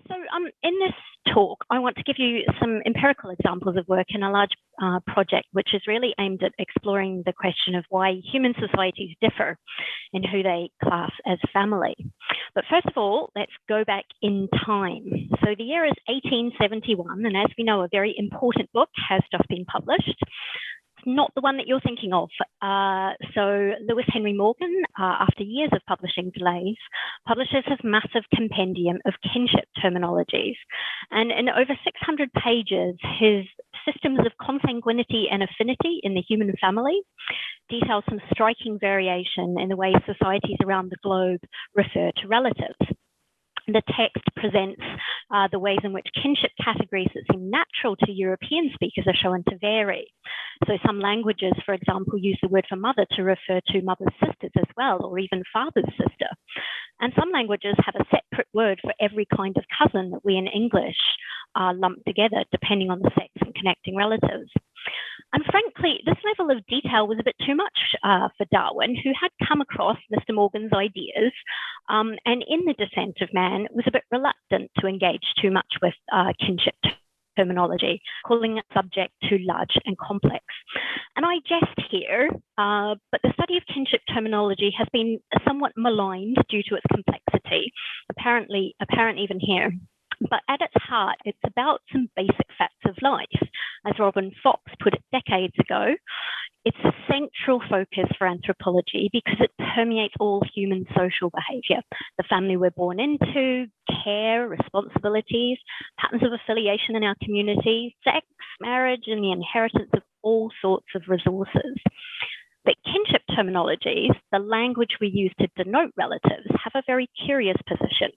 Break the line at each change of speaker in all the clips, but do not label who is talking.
So in this talk, I want to give you some empirical examples of work in a large project, which is really aimed at exploring the question of why human societies differ in who they class as family. But first of all, let's go back in time. So the year is 1871, and as we know, a very important book has just been published. Not the one that you're thinking of. So Lewis Henry Morgan, after years of publishing delays, publishes his massive compendium of kinship terminologies. And in over 600 pages, his systems of consanguinity and affinity in the human family details some striking variation in the way societies around the globe refer to relatives. The text presents the ways in which kinship categories that seem natural to European speakers are shown to vary. So some languages, for example, use the word for mother to refer to mother's sisters as well, or even father's sister. And some languages have a separate word for every kind of cousin that we in English lump together, depending on the sex and connecting relatives. And frankly, this level of detail was a bit too much for Darwin, who had come across Mr. Morgan's ideas, and in The Descent of Man was a bit reluctant to engage too much with kinship terminology, calling it subject too large and complex. And I jest here, but the study of kinship terminology has been somewhat maligned due to its complexity, apparent even here. But at its heart, it's about some basic facts of life. As Robin Fox put it decades ago, it's a central focus for anthropology because it permeates all human social behaviour. The family we're born into, care, responsibilities, patterns of affiliation in our community, sex, marriage, and the inheritance of all sorts of resources. But kinship terminologies, the language we use to denote relatives, have a very curious position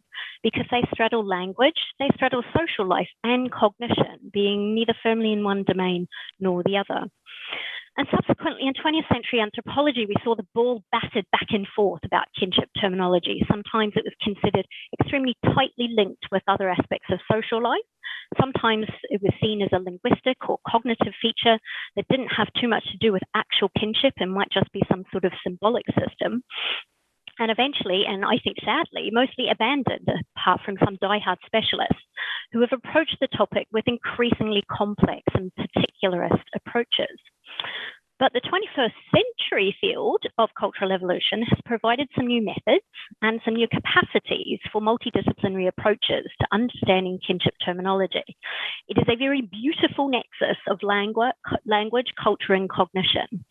because they straddle language, they straddle social life and cognition, being neither firmly in one domain nor the other. And subsequently, in 20th century anthropology, we saw the ball battered back and forth about kinship terminology. Sometimes it was considered extremely tightly linked with other aspects of social life. Sometimes it was seen as a linguistic or cognitive feature that didn't have too much to do with actual kinship and might just be some sort of symbolic system. And eventually, and I think sadly, mostly abandoned, apart from some diehard specialists who have approached the topic with increasingly complex and particularized approaches. But the 21st century field of cultural evolution has provided some new methods and some new capacities for multidisciplinary approaches to understanding kinship terminology. It is a very beautiful nexus of language, culture, and cognition.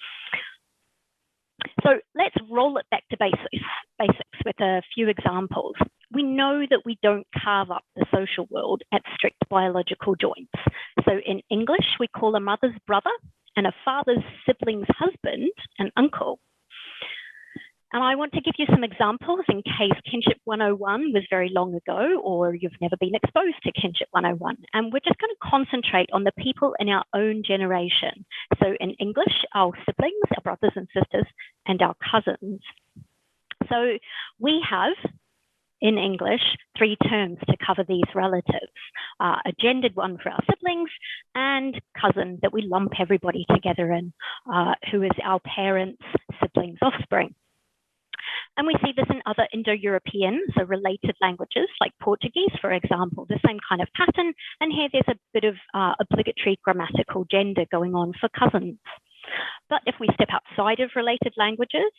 So let's roll it back to basics with a few examples. We know that we don't carve up the social world at strict biological joints. So in English, we call a mother's brother and a father's sibling's husband an uncle. And I want to give you some examples in case Kinship 101 was very long ago or you've never been exposed to Kinship 101. And we're just going to concentrate on the people in our own generation. So in English, our siblings, our brothers and sisters, and our cousins. So we have, in English, 3 terms to cover these relatives. A gendered one for our siblings and cousin that we lump everybody together in, who is our parents, siblings, offspring. And we see this in other Indo-European, so related languages like Portuguese, for example, the same kind of pattern. And here there's a bit of obligatory grammatical gender going on for cousins. But if we step outside of related languages,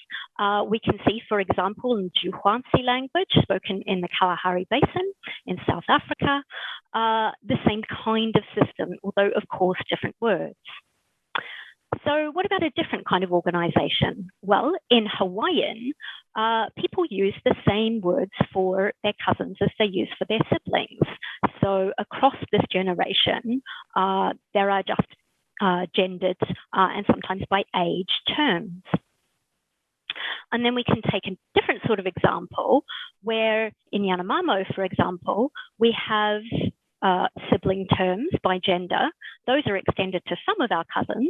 we can see, for example, in Juhwansi language, spoken in the Kalahari Basin in South Africa, the same kind of system, although, of course, different words. So what about a different kind of organization? Well, in Hawaiian, people use the same words for their cousins as they use for their siblings. So across this generation, there are just gendered and sometimes by age terms. And then we can take a different sort of example where in Yanomamo, for example, we have sibling terms by gender. Those are extended to some of our cousins,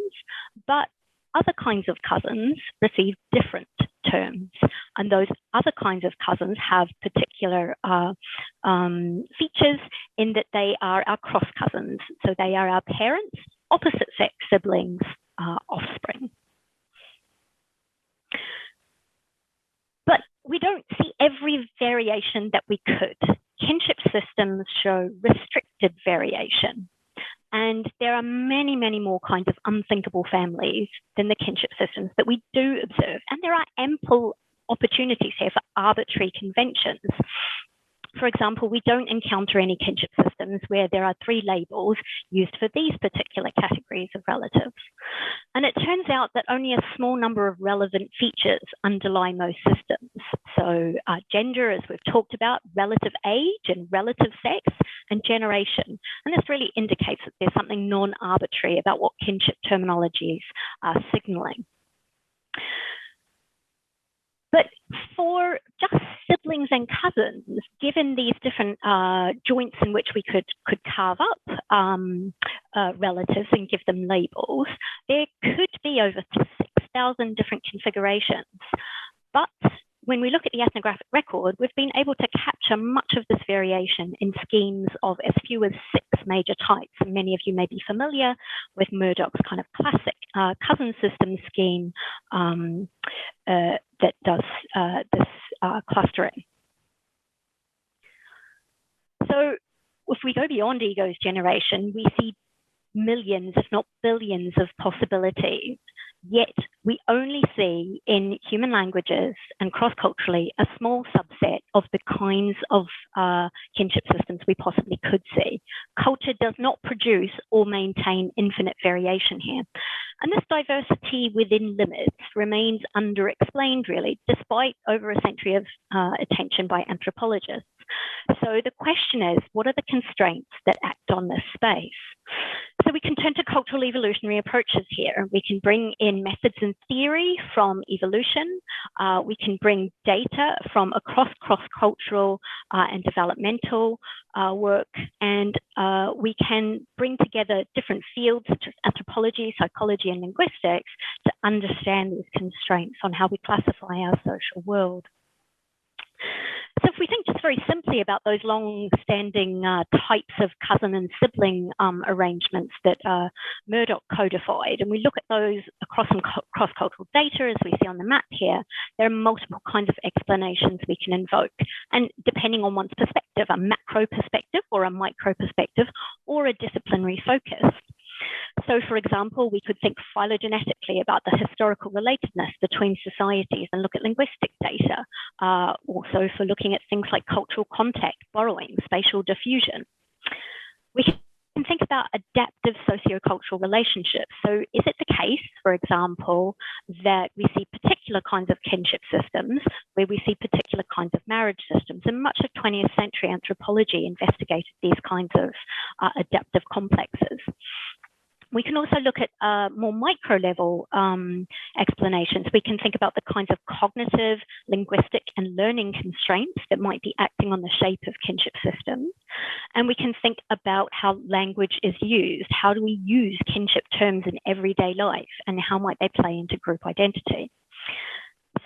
but other kinds of cousins receive different terms. And those other kinds of cousins have particular features in that they are our cross cousins. So they are our parents, opposite sex siblings, offspring. But we don't see every variation that we could. kinship systems show restricted variation. And there are many, many more kinds of unthinkable families than the kinship systems that we do observe. And there are ample opportunities here for arbitrary conventions. For example, we don't encounter any kinship systems where there are 3 labels used for these particular categories of relatives. And it turns out that only a small number of relevant features underlie most systems. So gender, as we've talked about, relative age and relative sex, and generation. And this really indicates that there's something non-arbitrary about what kinship terminologies are signaling. But for just siblings and cousins, given these different joints in which we could carve up relatives and give them labels, there could be over 6,000 different configurations. But when we look at the ethnographic record, we've been able to capture much of this variation in schemes of as few as 6 major types. And many of you may be familiar with Murdoch's kind of classic cousin system scheme that does this clustering. So if we go beyond ego's generation, we see millions, if not billions, of possibilities. Yet we only see in human languages and cross-culturally a small subset of the kinds of kinship systems we possibly could see. Culture does not produce or maintain infinite variation here. And this diversity within limits remains underexplained, really, despite over a century of attention by anthropologists. So the question is, what are the constraints that act on this space? So we can turn to cultural evolutionary approaches here. We can bring in methods and theory from evolution. We can bring data from across cross-cultural and developmental work. And we can bring together different fields such as anthropology, psychology, and linguistics to understand these constraints on how we classify our social world. So if we think just very simply about those long-standing types of cousin and sibling arrangements that Murdoch codified, and we look at those across some cross-cultural data, as we see on the map here, there are multiple kinds of explanations we can invoke. And depending on one's perspective, a macro perspective or a micro perspective, or a disciplinary focus. So, for example, we could think phylogenetically about the historical relatedness between societies and look at linguistic data. Also for looking at things like cultural contact, borrowing, spatial diffusion. We can think about adaptive sociocultural relationships. So is it the case, for example, that we see particular kinds of kinship systems where we see particular kinds of marriage systems? And much of 20th century anthropology investigated these kinds of adaptive complexes. We can also look at more micro level explanations. We can think about the kinds of cognitive, linguistic, and learning constraints that might be acting on the shape of kinship systems. And we can think about how language is used. How do we use kinship terms in everyday life, and how might they play into group identity?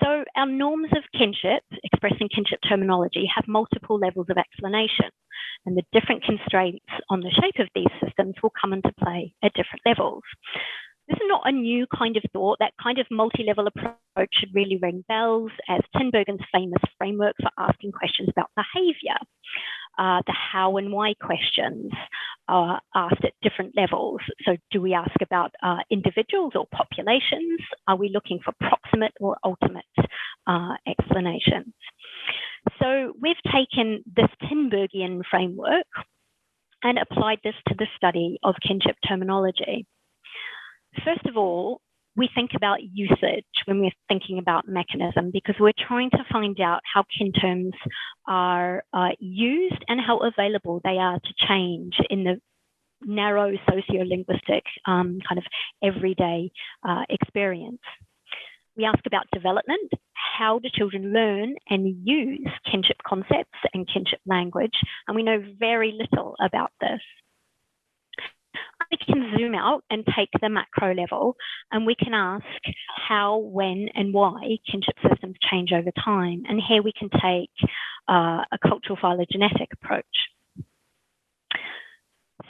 So our norms of kinship, expressed in kinship terminology, have multiple levels of explanation, and the different constraints on the shape of these systems will come into play at different levels. This is not a new kind of thought. That kind of multi-level approach should really ring bells as Tinbergen's famous framework for asking questions about behavior. The how and why questions are asked at different levels. So do we ask about individuals or populations? Are we looking for proximate or ultimate explanations? So we've taken this Tinbergian framework and applied this to the study of kinship terminology. First of all, we think about usage when we're thinking about mechanism, because we're trying to find out how kin terms are used and how available they are to change in the narrow sociolinguistic kind of everyday experience. We ask about development. How do children learn and use kinship concepts and kinship language? And we know very little about this. We can zoom out and take the macro level, and we can ask how, when, and why kinship systems change over time. And here we can take a cultural phylogenetic approach.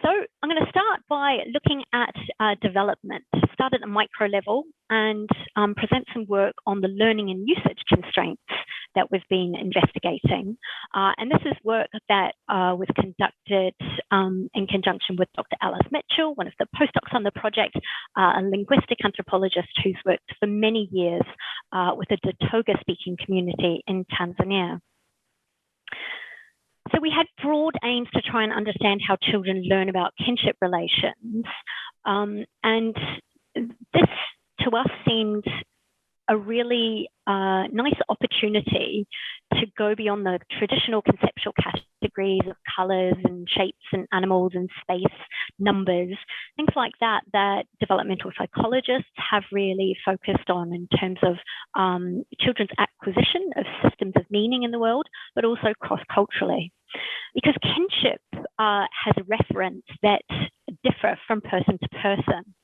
So I'm going to start by looking at development, start at the micro level, and present some work on the learning and usage constraints that we've been investigating. And this is work that was conducted in conjunction with Dr. Alice Mitchell, one of the postdocs on the project, a linguistic anthropologist who's worked for many years with a Datoga-speaking community in Tanzania. So we had broad aims to try and understand how children learn about kinship relations. And this, to us, seemed a really nice opportunity to go beyond the traditional conceptual categories of colours and shapes and animals and space, numbers, things like that, that developmental psychologists have really focused on in terms of children's acquisition of systems of meaning in the world, but also cross-culturally. Because kinship has a reference that differ from person to person.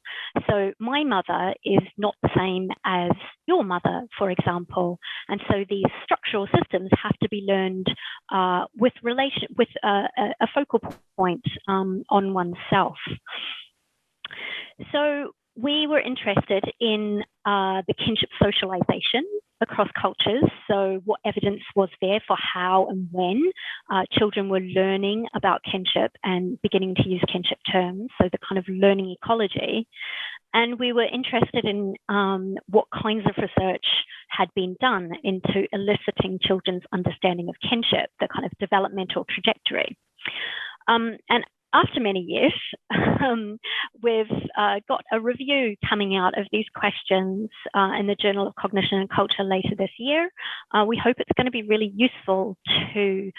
So my mother is not the same as your mother, for example. And so these structural systems have to be learned with a focal point on oneself. So we were interested in the kinship socialization across cultures. So what evidence was there for how and when children were learning about kinship and beginning to use kinship terms, so the kind of learning ecology. And we were interested in what kinds of research had been done into eliciting children's understanding of kinship, the kind of developmental trajectory. And after many years, we've got a review coming out of these questions in the Journal of Cognition and Culture later this year. We hope it's going to be really useful to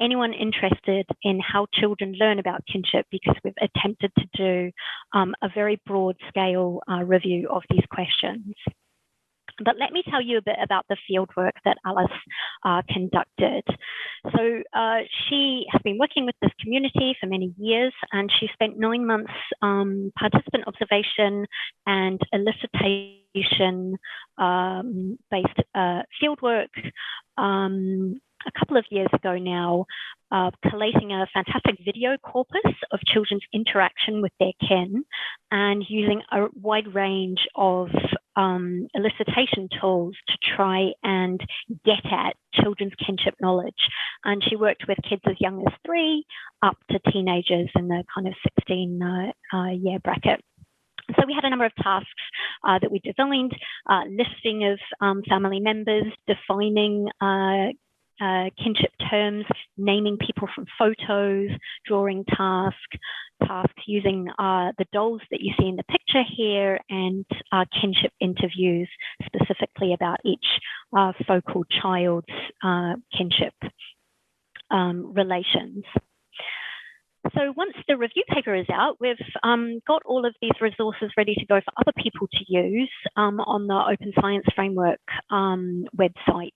anyone interested in how children learn about kinship, because we've attempted to do a very broad scale review of these questions. But let me tell you a bit about the fieldwork that Alice conducted. So she has been working with this community for many years, and she spent 9 months participant observation and elicitation based fieldwork a couple of years ago now, collating a fantastic video corpus of children's interaction with their kin and using a wide range of elicitation tools to try and get at children's kinship knowledge. And she worked with kids as young as 3 up to teenagers in the kind of 16-year bracket. So we had a number of tasks that we designed, listing of family members, defining kinship terms, naming people from photos, drawing tasks using the dolls that you see in the picture here, and kinship interviews specifically about each focal child's kinship relations. So once the review paper is out, we've got all of these resources ready to go for other people to use on the Open Science Framework website.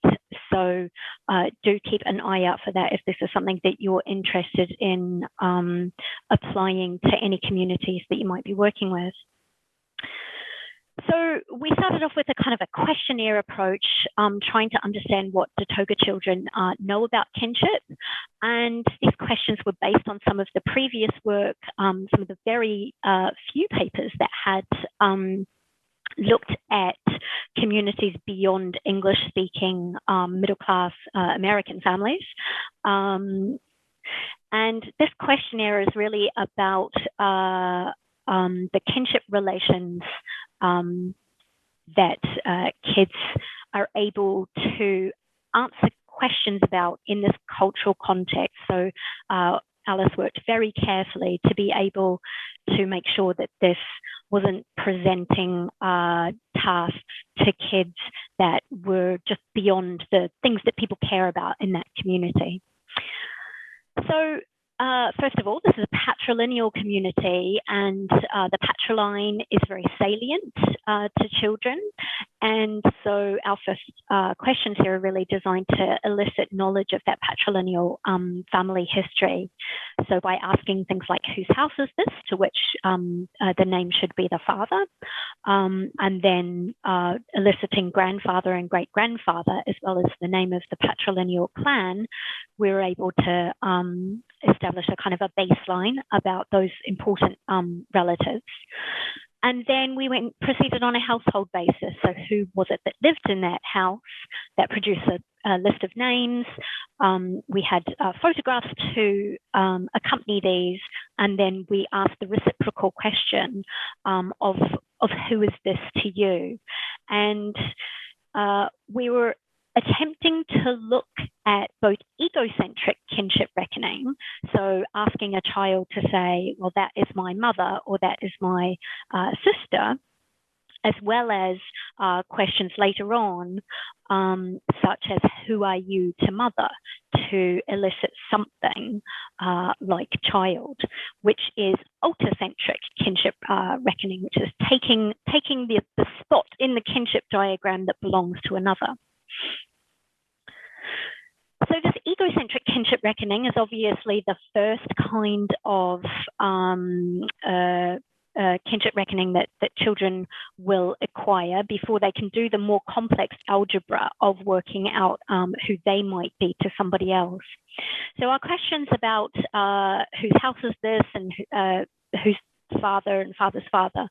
So do keep an eye out for that if this is something that you're interested in applying to any communities that you might be working with. So we started off with a kind of a questionnaire approach, trying to understand what Datoga children know about kinship. And these questions were based on some of the previous work, some of the very few papers that had looked at communities beyond English-speaking middle-class American families. And this questionnaire is really about the kinship relations that kids are able to answer questions about in this cultural context. So Alice worked very carefully to be able to make sure that this wasn't presenting tasks to kids that were just beyond the things that people care about in that community. So first of all, this is a patrilineal community, and the patriline is very salient to children. And so our first questions here are really designed to elicit knowledge of that patrilineal family history. So by asking things like, whose house is this, to which the name should be the father, and then eliciting grandfather and great-grandfather, as well as the name of the patrilineal clan, we were able to establish a kind of a baseline about those important relatives. And then we proceeded on a household basis. So who was it that lived in that house? That produced a list of names. We had photographs to accompany these, and then we asked the reciprocal question of who is this to you? And we were attempting to look at both egocentric kinship reckoning, so asking a child to say, well, that is my mother or that is my sister, as well as questions later on, such as who are you to mother, to elicit something like child, which is ultracentric kinship reckoning, which is taking the spot in the kinship diagram that belongs to another. So this egocentric kinship reckoning is obviously the first kind of kinship reckoning that children will acquire before they can do the more complex algebra of working out who they might be to somebody else. So our questions about whose house is this and whose father and father's father,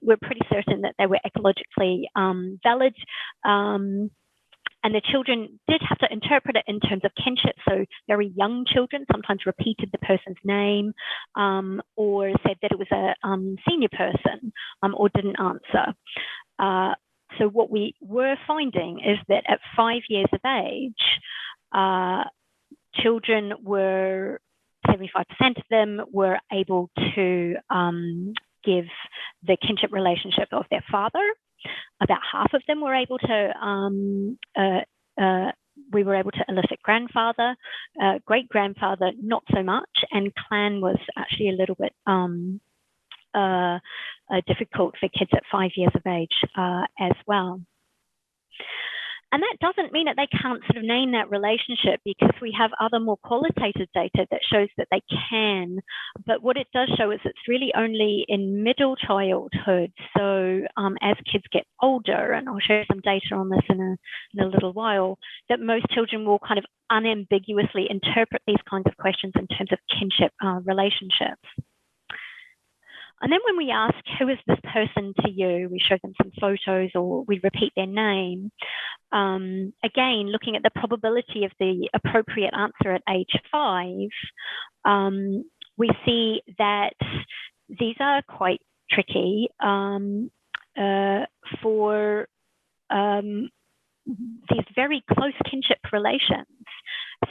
we're pretty certain that they were ecologically valid. And the children did have to interpret it in terms of kinship. So very young children sometimes repeated the person's name or said that it was a senior person or didn't answer. So what we were finding is that at 5 years of age, children were, 75% of them were able to give the kinship relationship of their father. About half of them were able to, we were able to elicit grandfather, great-grandfather, not so much, and clan was actually a little bit difficult for kids at 5 years of age as well. And that doesn't mean that they can't sort of name that relationship, because we have other more qualitative data that shows that they can. But what it does show is it's really only in middle childhood. So as kids get older, and I'll show you some data on this in a little while, that most children will kind of unambiguously interpret these kinds of questions in terms of kinship relationships. And then when we ask, who is this person to you, we show them some photos or we repeat their name. Again, looking at the probability of the appropriate answer at age 5, we see that these are quite tricky for these very close kinship relations.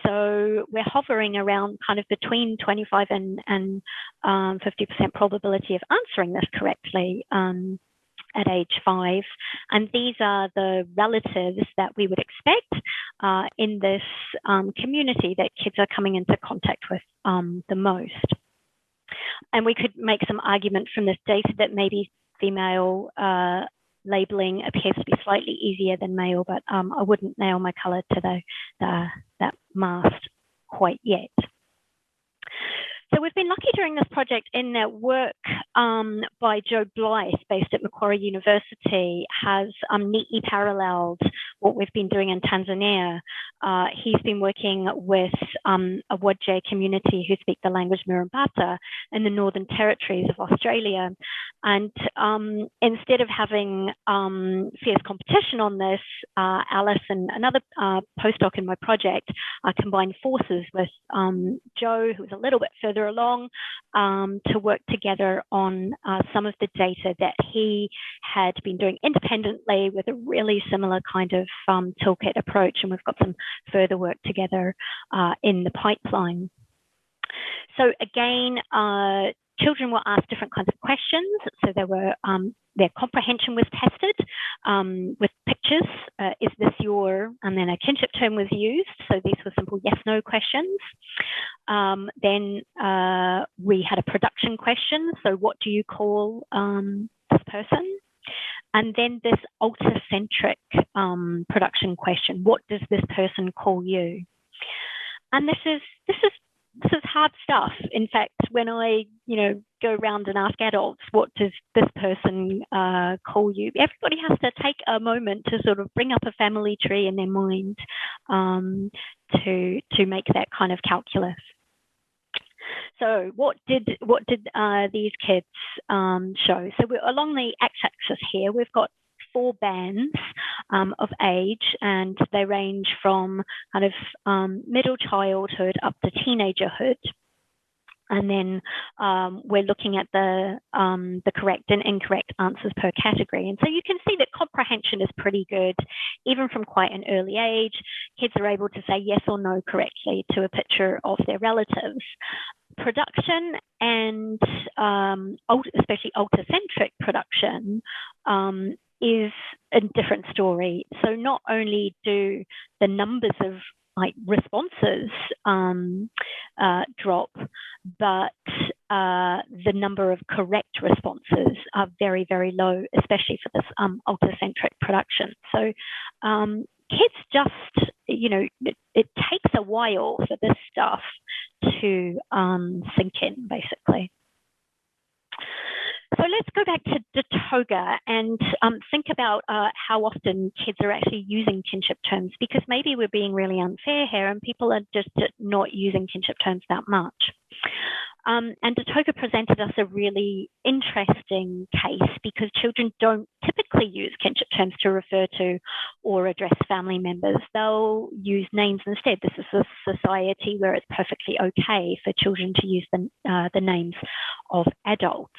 So we're hovering around kind of between 25 and 50% probability of answering this correctly at age 5. And these are the relatives that we would expect in this community that kids are coming into contact with the most. And we could make some argument from this data that maybe female labeling appears to be slightly easier than male, but I wouldn't nail my color to that mast quite yet. So we've been lucky during this project in that work by Joe Blythe, based at Macquarie University, has neatly paralleled what we've been doing in Tanzania. He's been working with a Wodje community who speak the language Murrumbata in the Northern Territories of Australia. And instead of having fierce competition on this, Alice and another postdoc in my project combined forces with Joe, who was a little bit further along, to work together on some of the data that he had been doing independently with a really similar kind of toolkit approach. And we've got some further work together in the pipeline. So again, children were asked different kinds of questions. So there were their comprehension was tested with pictures. Is this your, and then a kinship term was used. So these were simple yes/no questions. Then we had a production question. So what do you call this person? And then this ultracentric production question. What does this person call you? And this is hard stuff. In fact, when I, go around and ask adults, what does this person call you? Everybody has to take a moment to sort of bring up a family tree in their mind to make that kind of calculus. So what did these kids show? So along the x-axis here, we've got 4 bands of age, and they range from kind of middle childhood up to teenagerhood. And then we're looking at the correct and incorrect answers per category. And so you can see that comprehension is pretty good. Even from quite an early age, kids are able to say yes or no correctly to a picture of their relatives. Production and especially altocentric production is a different story. So not only do the numbers of responses drop, but the number of correct responses are very, very low, especially for this altocentric production. So kids just, it takes a while for this stuff to sink in, basically. So let's go back to Datoga and think about how often kids are actually using kinship terms, because maybe we're being really unfair here and people are just not using kinship terms that much. And Datoga presented us a really interesting case because children don't typically use kinship terms to refer to or address family members. They'll use names instead. This is a society where it's perfectly okay for children to use the names of adults.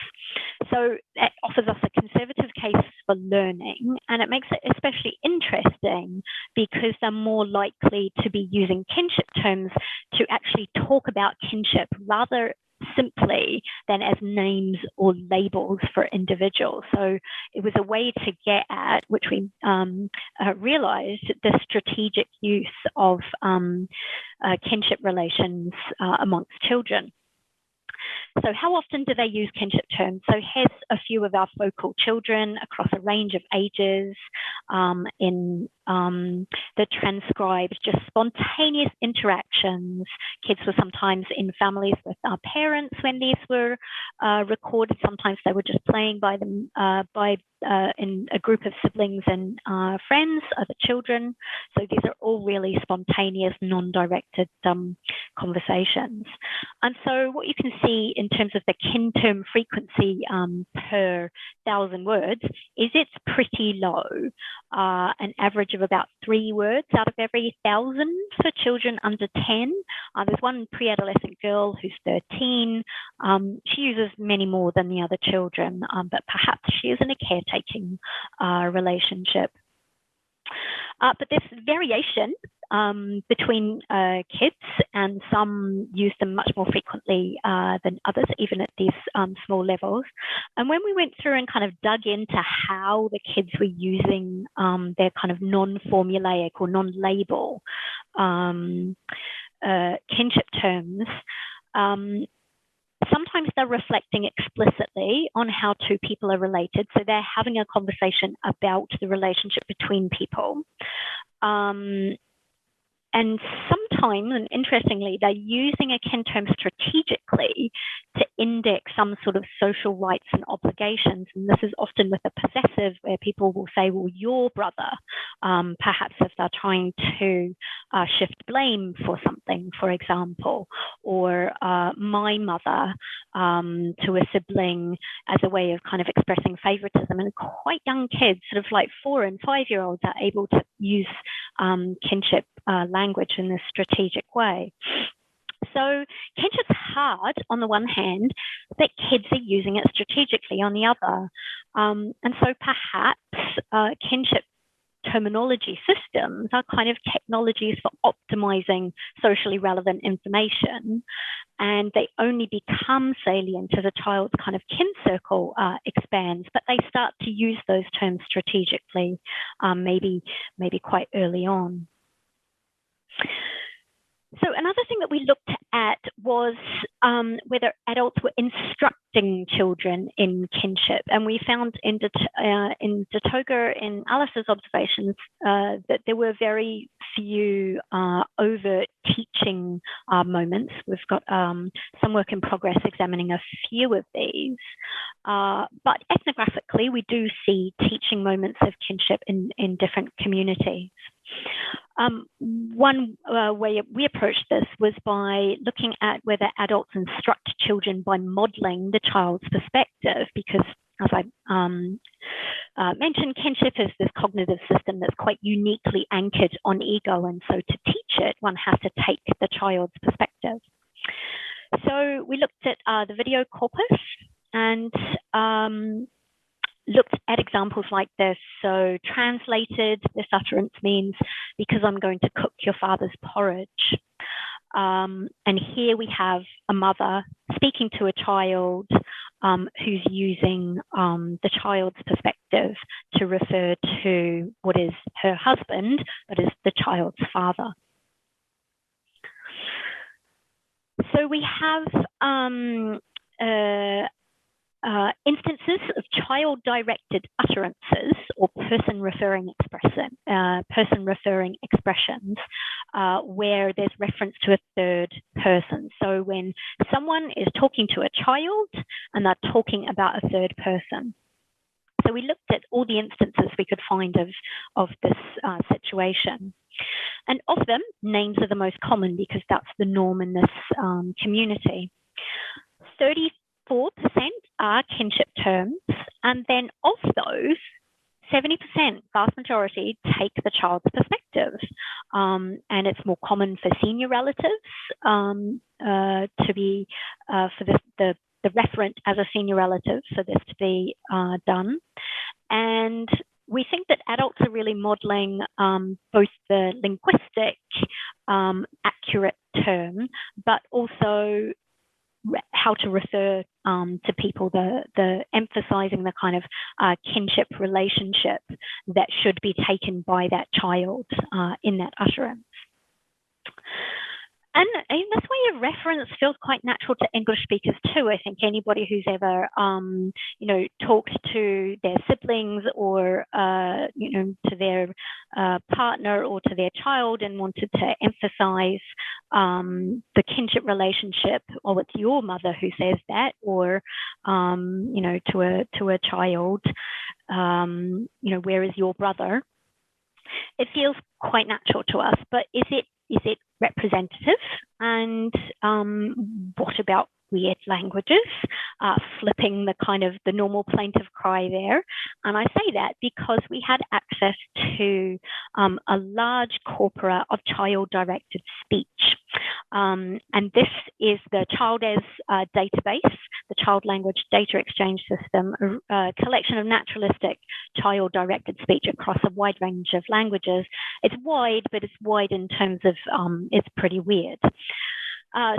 So it offers us a conservative case for learning, and it makes it especially interesting because they're more likely to be using kinship terms to actually talk about kinship rather simply than as names or labels for individuals. So it was a way to get at, which we realized, the strategic use of kinship relations amongst children. So how often do they use kinship terms? So here's a few of our focal children across a range of ages in the transcribed, just spontaneous interactions. Kids were sometimes in families with our parents when these were recorded. Sometimes they were just playing by them, in a group of siblings and friends, other children. So these are all really spontaneous, non-directed conversations. And so what you can see in terms of the kin term frequency per 1,000 words is it's pretty low, an average of about 3 words out of every 1,000 for children under 10. There's one pre-adolescent girl who's 13. She uses many more than the other children, but perhaps she is in a caretaking relationship. But this variation between kids, and some use them much more frequently than others, even at these small levels. And when we went through and kind of dug into how the kids were using their kind of non-formulaic or non-label kinship terms, sometimes they're reflecting explicitly on how two people are related. So they're having a conversation about the relationship between people. And sometimes, and interestingly, they're using a kin term strategically to index some sort of social rights and obligations. And this is often with a possessive, where people will say, well, your brother, perhaps if they're trying to shift blame for something, for example, or my mother to a sibling as a way of kind of expressing favoritism. And quite young kids, sort of like 4- and 5-year-olds, are able to use kinship language in this strategic way. So kinship's hard on the one hand, but kids are using it strategically on the other. And so perhaps kinship terminology systems are kind of technologies for optimizing socially relevant information, and they only become salient as a child's kind of kin circle expands, but they start to use those terms strategically, maybe quite early on. So another thing that we looked at was whether adults were instructing children in kinship. And we found in Datoga, in Alice's observations, that there were very few overt teaching moments. We've got some work in progress examining a few of these. But ethnographically, we do see teaching moments of kinship in different communities. One way we approached this was by looking at whether adults instruct children by modeling the child's perspective, because as I mentioned, kinship is this cognitive system that's quite uniquely anchored on ego, and so to teach it, one has to take the child's perspective. So we looked at the video corpus and looked at examples like this. So translated, this utterance means, because I'm going to cook your father's porridge. And here we have a mother speaking to a child who's using the child's perspective to refer to what is her husband, but is the child's father. So we have instances of child-directed utterances or person-referring expressions where there's reference to a third person. So when someone is talking to a child and they're talking about a third person. So we looked at all the instances we could find of this situation. And of them, names are the most common because that's the norm in this community. 34% are kinship terms, and then of those, 70%, vast majority, take the child's perspective. And it's more common for senior relatives to be, for this, the referent as a senior relative, for this to be done. And we think that adults are really modeling both the linguistic, accurate term, but also how to refer to people, the emphasizing the kind of kinship relationship that should be taken by that child in that utterance. And this way of reference feels quite natural to English speakers too. I think anybody who's ever, talked to their siblings or, to their partner or to their child and wanted to emphasize the kinship relationship, or it's your mother who says that, or, to a child, where is your brother? It feels quite natural to us, but is it representative? And what about weird languages? Flipping the kind of the normal plaintive cry there. And I say that because we had access to a large corpora of child-directed speech. And this is the ChildES database, the Child Language Data Exchange System, a collection of naturalistic child-directed speech across a wide range of languages. It's wide, but it's wide in terms of it's pretty weird.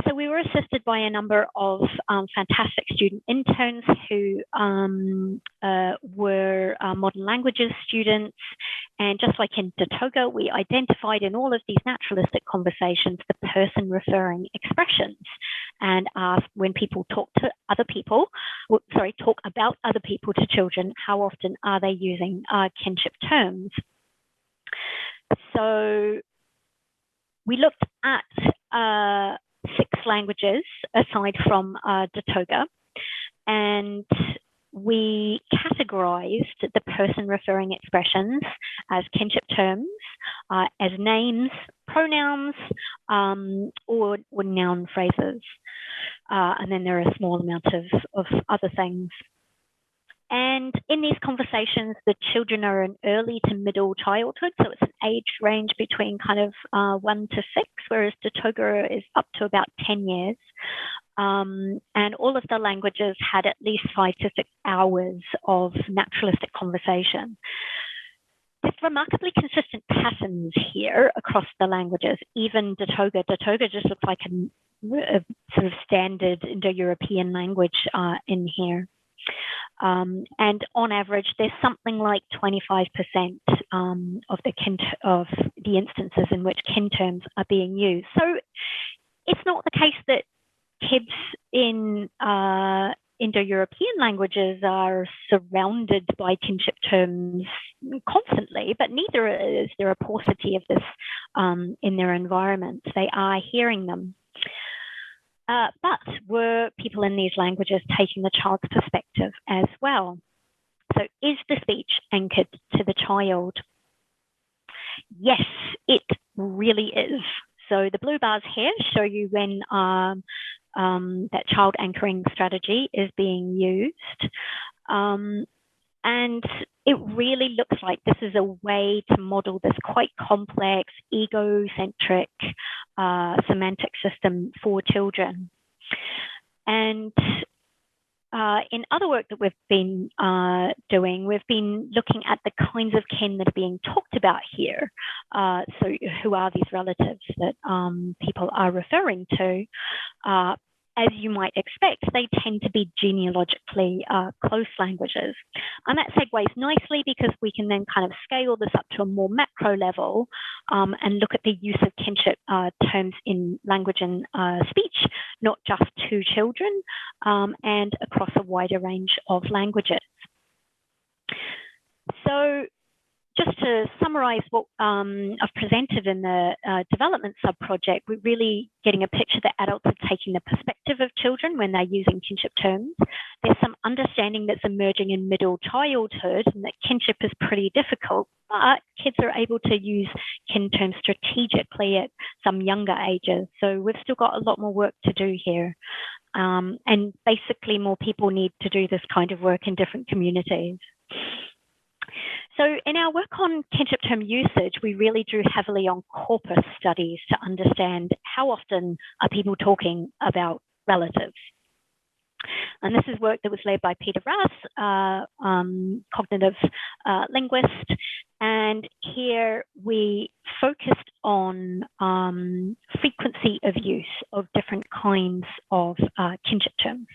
So we were assisted by a number of fantastic student interns who were modern languages students. And just like in Datoga, we identified in all of these naturalistic conversations the person referring expressions and asked when people talk to other people, talk about other people to children, how often are they using kinship terms? So we looked at 6 languages aside from Datoga, and we categorized the person referring expressions as kinship terms, as names, pronouns, or noun phrases. And then there are a small amount of other things. And in these conversations, the children are in early to middle childhood. So it's an age range between kind of 1 to 6, whereas Datoga is up to about 10 years. And all of the languages had at least 5 to 6 hours of naturalistic conversation. There's remarkably consistent patterns here across the languages, even Datoga. Datoga just looks like a sort of standard Indo-European language in here. And on average, there's something like 25% of the instances in which kin terms are being used. So it's not the case that kids in Indo-European languages are surrounded by kinship terms constantly, but neither is there a paucity of this in their environments. They are hearing them. But were people in these languages taking the child's perspective as well? So is the speech anchored to the child? Yes, it really is. So the blue bars here show you when that child anchoring strategy is being used. And it really looks like this is a way to model this quite complex, egocentric semantic system for children. And in other work that we've been doing, we've been looking at the kinds of kin that are being talked about here. So who are these relatives that people are referring to? As you might expect, they tend to be genealogically close languages. And that segues nicely because we can then kind of scale this up to a more macro level and look at the use of kinship terms in language and speech, not just to children, and across a wider range of languages. So just to summarize what I've presented in the development sub-project, we're really getting a picture that adults are taking the perspective of children when they're using kinship terms. There's some understanding that's emerging in middle childhood and that kinship is pretty difficult, but kids are able to use kin terms strategically at some younger ages. So we've still got a lot more work to do here. And basically more people need to do this kind of work in different communities. So in our work on kinship term usage, we really drew heavily on corpus studies to understand how often are people talking about relatives. And this is work that was led by Peter Rouse, cognitive linguist. And here we focused on frequency of use of different kinds of kinship terms.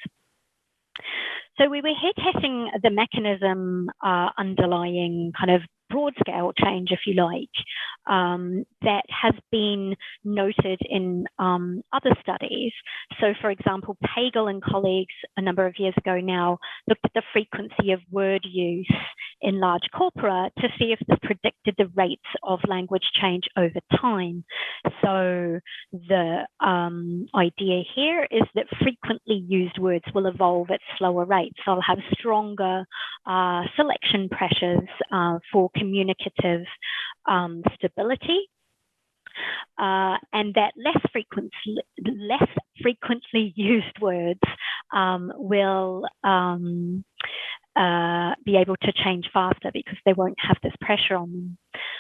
So we were here testing the mechanism underlying kind of broad scale change, if you like, that has been noted in other studies. So for example, Pagel and colleagues a number of years ago now looked at the frequency of word use in large corpora to see if this predicted the rates of language change over time. So the idea here is that frequently used words will evolve at slower rates. They'll have stronger selection pressures for communicative stability, and that less frequently used words will be able to change faster because they won't have this pressure on them.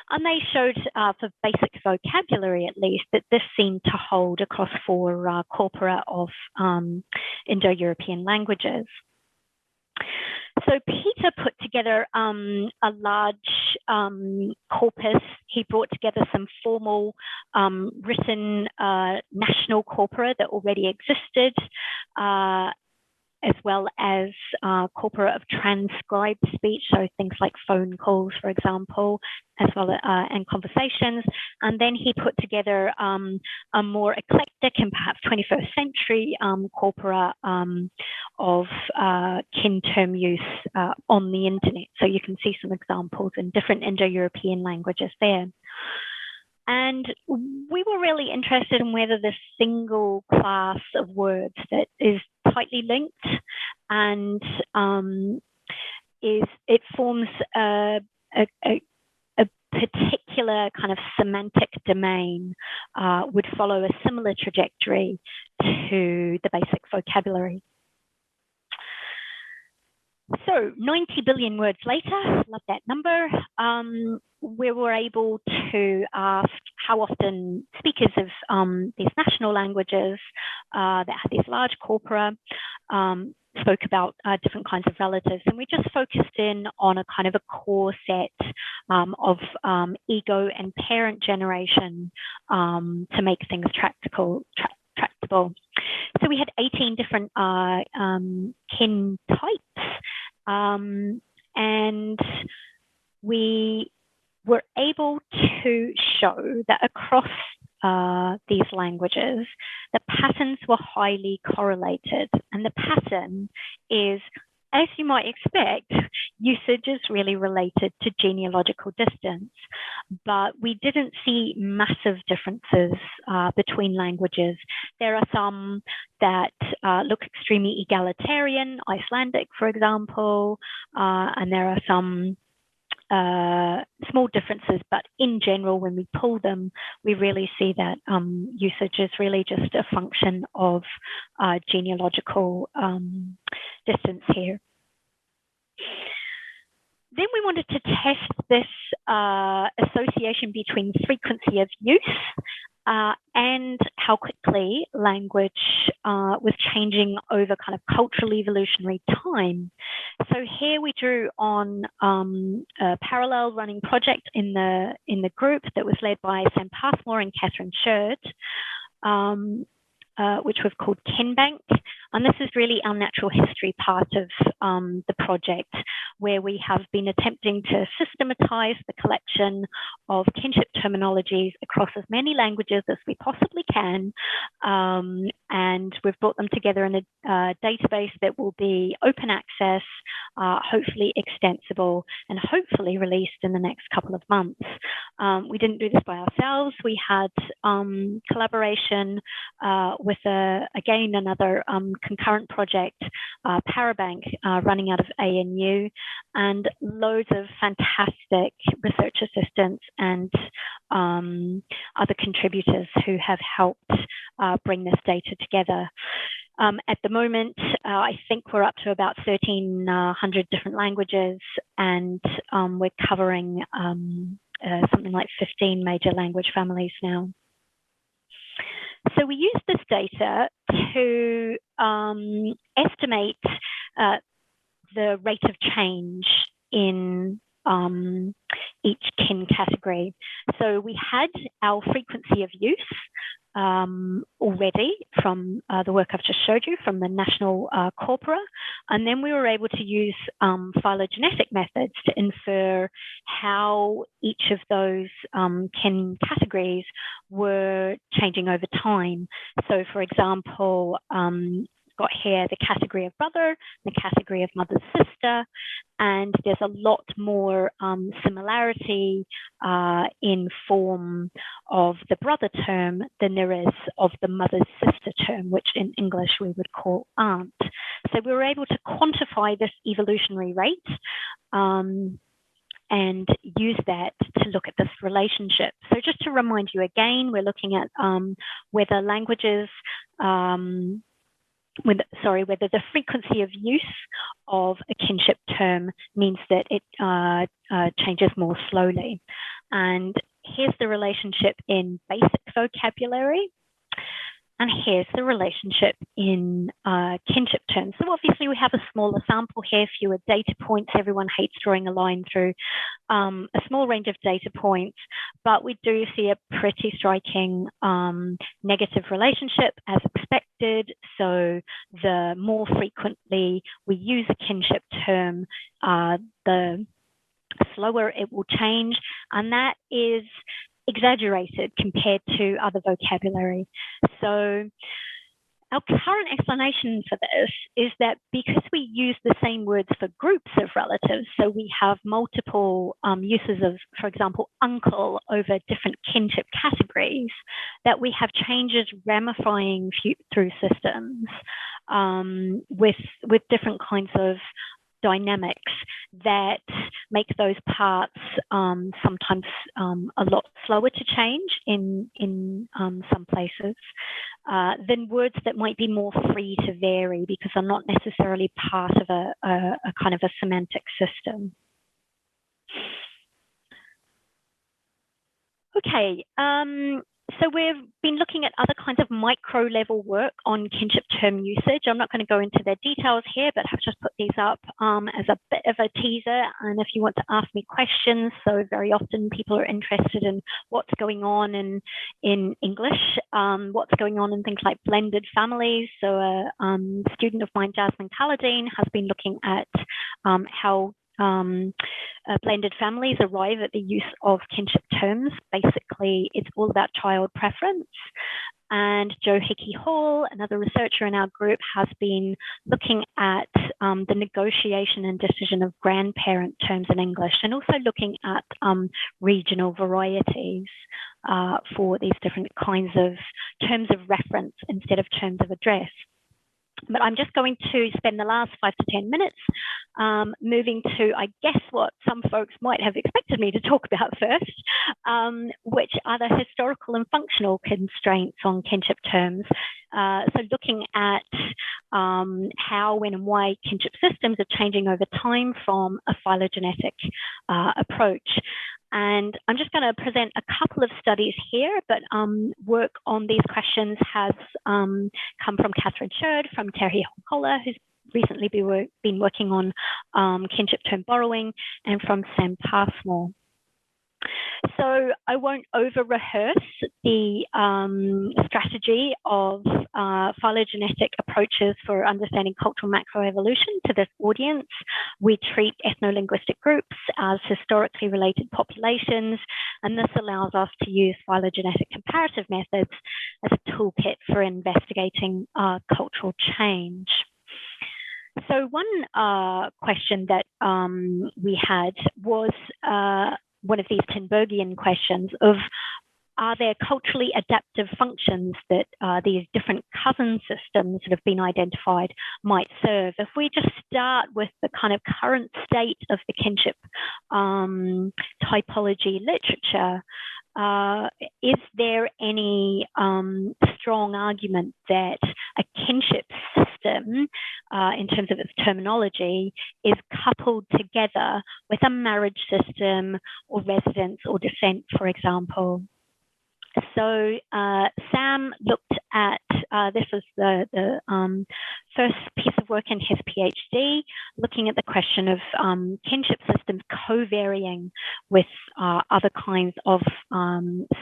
And they showed, for basic vocabulary at least, that this seemed to hold across 4 corpora of Indo-European languages. So Peter put together a large corpus. He brought together some formal written national corpora that already existed, as well as corpora of transcribed speech, so things like phone calls, for example, as well as and conversations. And then he put together a more eclectic and perhaps 21st century corpora of kin term use on the internet. So you can see some examples in different Indo-European languages there. And we were really interested in whether this single class of words that is tightly linked and it forms a particular kind of semantic domain would follow a similar trajectory to the basic vocabulary. So 90 billion words later, love that number, we were able to ask how often speakers of these national languages that have these large corpora spoke about different kinds of relatives. And we just focused in on a kind of a core set of ego and parent generation to make things tractable. So we had 18 different kin types, and we were able to show that across these languages, the patterns were highly correlated. And the pattern is, as you might expect, usage is really related to genealogical distance, but we didn't see massive differences between languages. There are some that look extremely egalitarian, Icelandic, for example, and there are some small differences, but in general, when we pull them, we really see that usage is really just a function of genealogical distance here. Then we wanted to test this association between frequency of use and how quickly language was changing over kind of cultural evolutionary time. So here we drew on a parallel running project in the group that was led by Sam Passmore and Catherine Sherd, which was called Kenbank. And this is really our natural history part of the project, where we have been attempting to systematize the collection of kinship terminologies across as many languages as we possibly can. And we've brought them together in a database that will be open access, hopefully extensible, and hopefully released in the next couple of months. We didn't do this by ourselves. We had collaboration with, again, another concurrent project, Parabank, running out of ANU, and loads of fantastic research assistants and other contributors who have helped bring this data together. At the moment, I think we're up to about 1,300 different languages, and we're covering something like 15 major language families now. So we use this data to estimate the rate of change in each kin category. So we had our frequency of use already from the work I've just showed you from the national corpora, and then we were able to use phylogenetic methods to infer how each of those kin categories were changing over time. So for example, got here the category of brother, the category of mother's sister, and there's a lot more similarity in form of the brother term than there is of the mother's sister term, which in English we would call aunt. So we were able to quantify this evolutionary rate and use that to look at this relationship. So just to remind you again, we're looking at whether languages whether the frequency of use of a kinship term means that it changes more slowly. And here's the relationship in basic vocabulary. And here's the relationship in kinship terms. So obviously we have a smaller sample here, fewer data points. Everyone hates drawing a line through a small range of data points, but we do see a pretty striking negative relationship as expected. So the more frequently we use a kinship term, the slower it will change. And that is exaggerated compared to other vocabulary. So our current explanation for this is that because we use the same words for groups of relatives, so we have multiple uses of, for example, uncle over different kinship categories, that we have changes ramifying through systems with different kinds of dynamics that make those parts sometimes a lot slower to change in some places than words that might be more free to vary because they're not necessarily part of a kind of a semantic system. Okay, so we've been looking at other kinds of micro-level work on kinship term usage. I'm not going to go into the details here, but I've just put these up as a bit of a teaser. And if you want to ask me questions, so very often people are interested in what's going on in English, what's going on in things like blended families. So a student of mine, Jasmine Calladine, has been looking at how blended families arrive at the use of kinship terms. Basically, it's all about child preference. And Joe Hickey Hall, another researcher in our group, has been looking at the negotiation and decision of grandparent terms in English, and also looking at regional varieties for these different kinds of terms of reference instead of terms of address. But I'm just going to spend the last 5 to 10 minutes moving to, I guess, what some folks might have expected me to talk about first, which are the historical and functional constraints on kinship terms. So looking at how, when, and why kinship systems are changing over time from a phylogenetic approach. And I'm just going to present a couple of studies here, but work on these questions has come from Catherine Sherd, from Terry Honcola, who's recently been working on kinship term borrowing, and from Sam Passmore. So I won't over-rehearse the strategy of phylogenetic approaches for understanding cultural macroevolution to this audience. We treat ethno-linguistic groups as historically related populations, and this allows us to use phylogenetic comparative methods as a toolkit for investigating cultural change. So one question that we had was one of these Tinbergian questions of, are there culturally adaptive functions that these different cousin systems that have been identified might serve? If we just start with the kind of current state of the kinship typology literature, is there any strong argument that a kinship system, in terms of its terminology, is coupled together with a marriage system or residence or descent, for example? So Sam looked at, this was the first piece of work in his PhD, looking at the question of kinship systems co-varying with other kinds of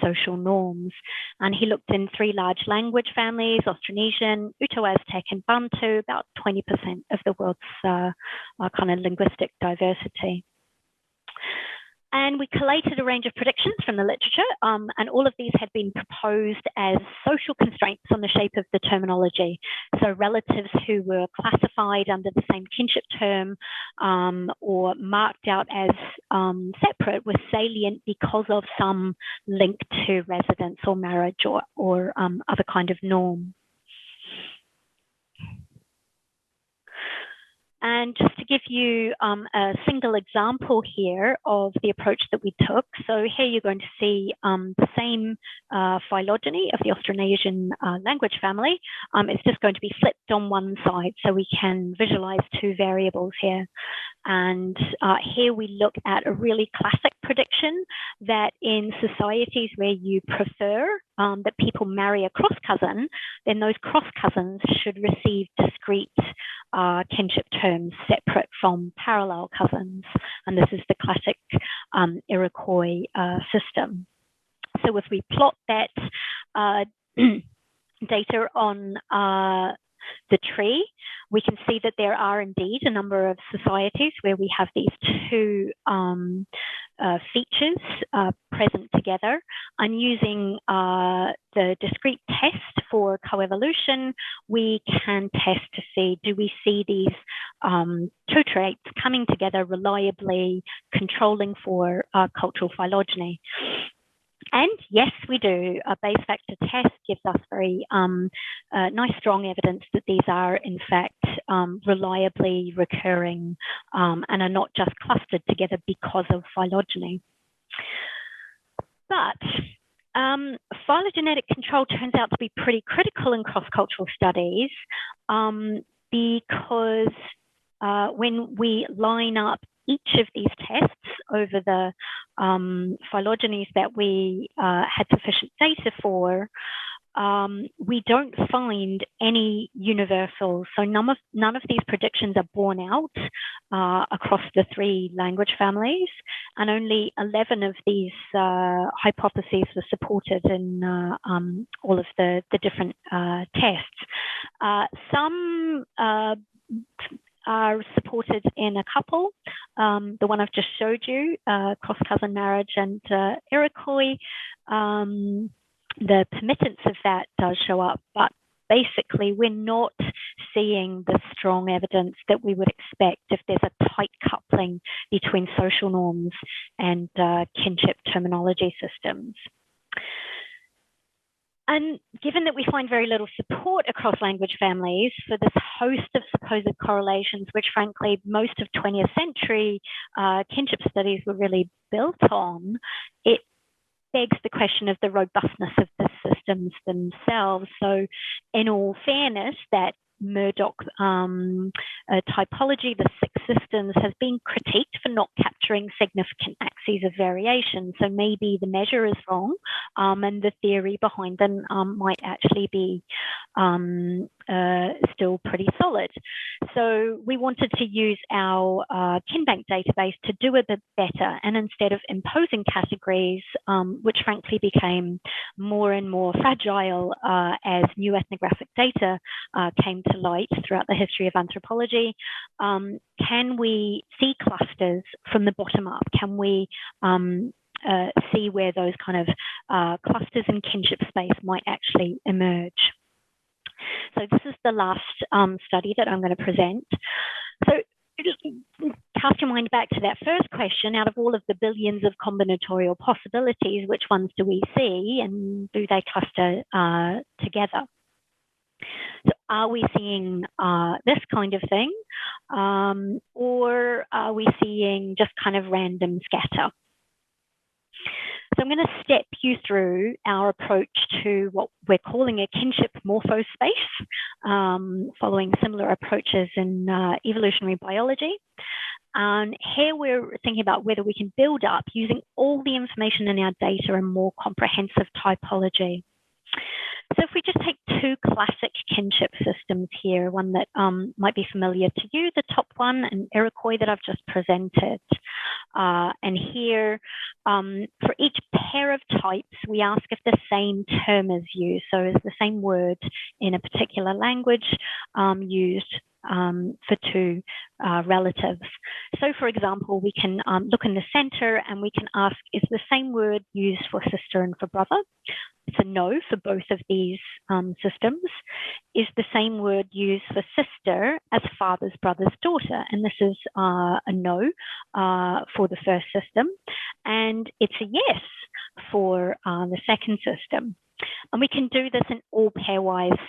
social norms. And he looked in 3 large language families: Austronesian, Uto-Aztec, and Bantu, about 20% of the world's kind of linguistic diversity. And we collated a range of predictions from the literature, and all of these had been proposed as social constraints on the shape of the terminology. So relatives who were classified under the same kinship term or marked out as separate were salient because of some link to residence or marriage or other kind of norm. And just to give you a single example here of the approach that we took. So here you're going to see the same phylogeny of the Austronesian language family. It's just going to be flipped on one side so we can visualize 2 variables here. And here we look at a really classic prediction that in societies where you prefer that people marry a cross cousin, then those cross cousins should receive discrete kinship terms separate from parallel cousins. And this is the classic Iroquois system. So if we plot that data on the tree, we can see that there are indeed a number of societies where we have these 2 features present together. And using the discrete test for coevolution, we can test to see, do we see these 2 traits coming together reliably, controlling for cultural phylogeny? And yes, we do. A Bayes factor test gives us very nice, strong evidence that these are, in fact, reliably recurring and are not just clustered together because of phylogeny. But phylogenetic control turns out to be pretty critical in cross-cultural studies because when we line up each of these tests over the phylogenies that we had sufficient data for, we don't find any universals. So none of these predictions are borne out across the 3 language families, and only 11 of these hypotheses were supported in all of the different tests. Some are supported in a couple. The one I've just showed you, cross-cousin marriage and Iroquois, the permittance of that does show up, but basically we're not seeing the strong evidence that we would expect if there's a tight coupling between social norms and kinship terminology systems. And given that we find very little support across language families for this host of supposed correlations, which frankly most of 20th century kinship studies were really built on, it begs the question of the robustness of the systems themselves. So in all fairness, that Murdoch typology, the six systems, has been critiqued for not capturing significant axes of variation. So maybe the measure is wrong, and the theory behind them might actually be still pretty solid. So we wanted to use our KinBank database to do a bit better, and instead of imposing categories, which frankly became more and more fragile as new ethnographic data came to light throughout the history of anthropology, can we see clusters from the bottom up? Can we see where those kind of clusters in kinship space might actually emerge? So this is the last study that I'm going to present. So cast your mind back to that first question. Out of all of the billions of combinatorial possibilities, which ones do we see, and do they cluster together? So are we seeing this kind of thing, or are we seeing just kind of random scatter? So I'm going to step you through our approach to what we're calling a kinship morphospace, following similar approaches in evolutionary biology. And here we're thinking about whether we can build up, using all the information in our data, a more comprehensive typology. So if we just take two classic kinship systems here, one that might be familiar to you, the top one, and Iroquois that I've just presented. And here, for each pair of types, we ask if the same term is used. So is the same word in a particular language used for two relatives. So for example, we can look in the center and we can ask, is the same word used for sister and for brother? It's a no for both of these systems. Is the same word used for sister as father's brother's daughter? And this is a no for the first system. And it's a yes for the second system. And we can do this in all pairwise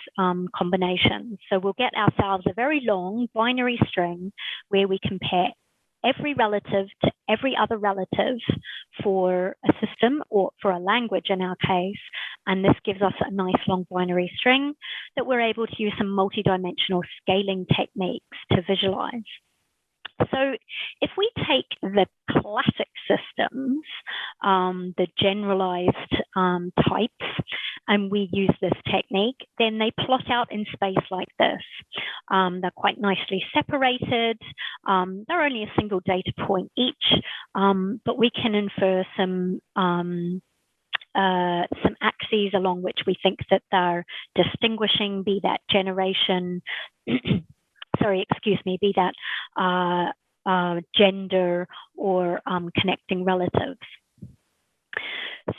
combinations. So we'll get ourselves a very long binary string where we compare every relative to every other relative for a system, or for a language in our case. And this gives us a nice long binary string that we're able to use some multidimensional scaling techniques to visualize. So if we take the classic systems, the generalized types, and we use this technique, then they plot out in space like this. They're quite nicely separated. They're only a single data point each, but we can infer some axes along which we think that they're distinguishing, be that generation, be that gender or connecting relatives.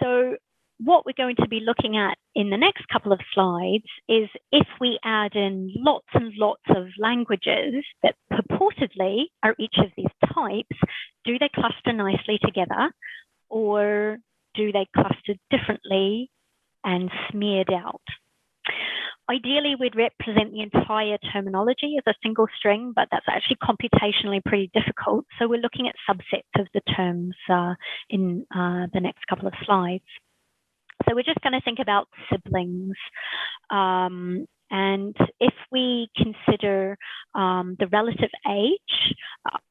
So what we're going to be looking at in the next couple of slides is if we add in lots and lots of languages that purportedly are each of these types, do they cluster nicely together, or do they cluster differently and smeared out? Ideally, we'd represent the entire terminology as a single string, but that's actually computationally pretty difficult. So we're looking at subsets of the terms in the next couple of slides. So we're just going to think about siblings. And if we consider the relative age,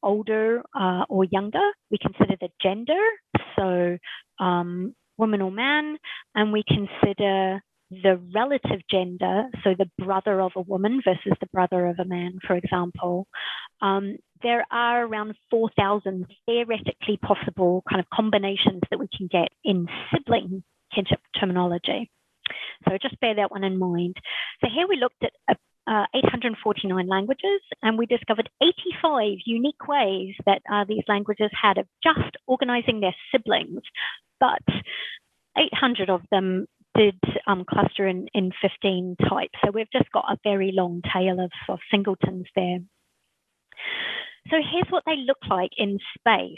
older or younger, we consider the gender, so woman or man, and we consider the relative gender, so the brother of a woman versus the brother of a man, for example. There are around 4,000 theoretically possible kind of combinations that we can get in sibling kinship terminology. So just bear that one in mind. So here we looked at 849 languages, and we discovered 85 unique ways that these languages had of just organizing their siblings, but 800 of them did cluster in 15 types. So we've just got a very long tail of singletons there. So here's what they look like in space.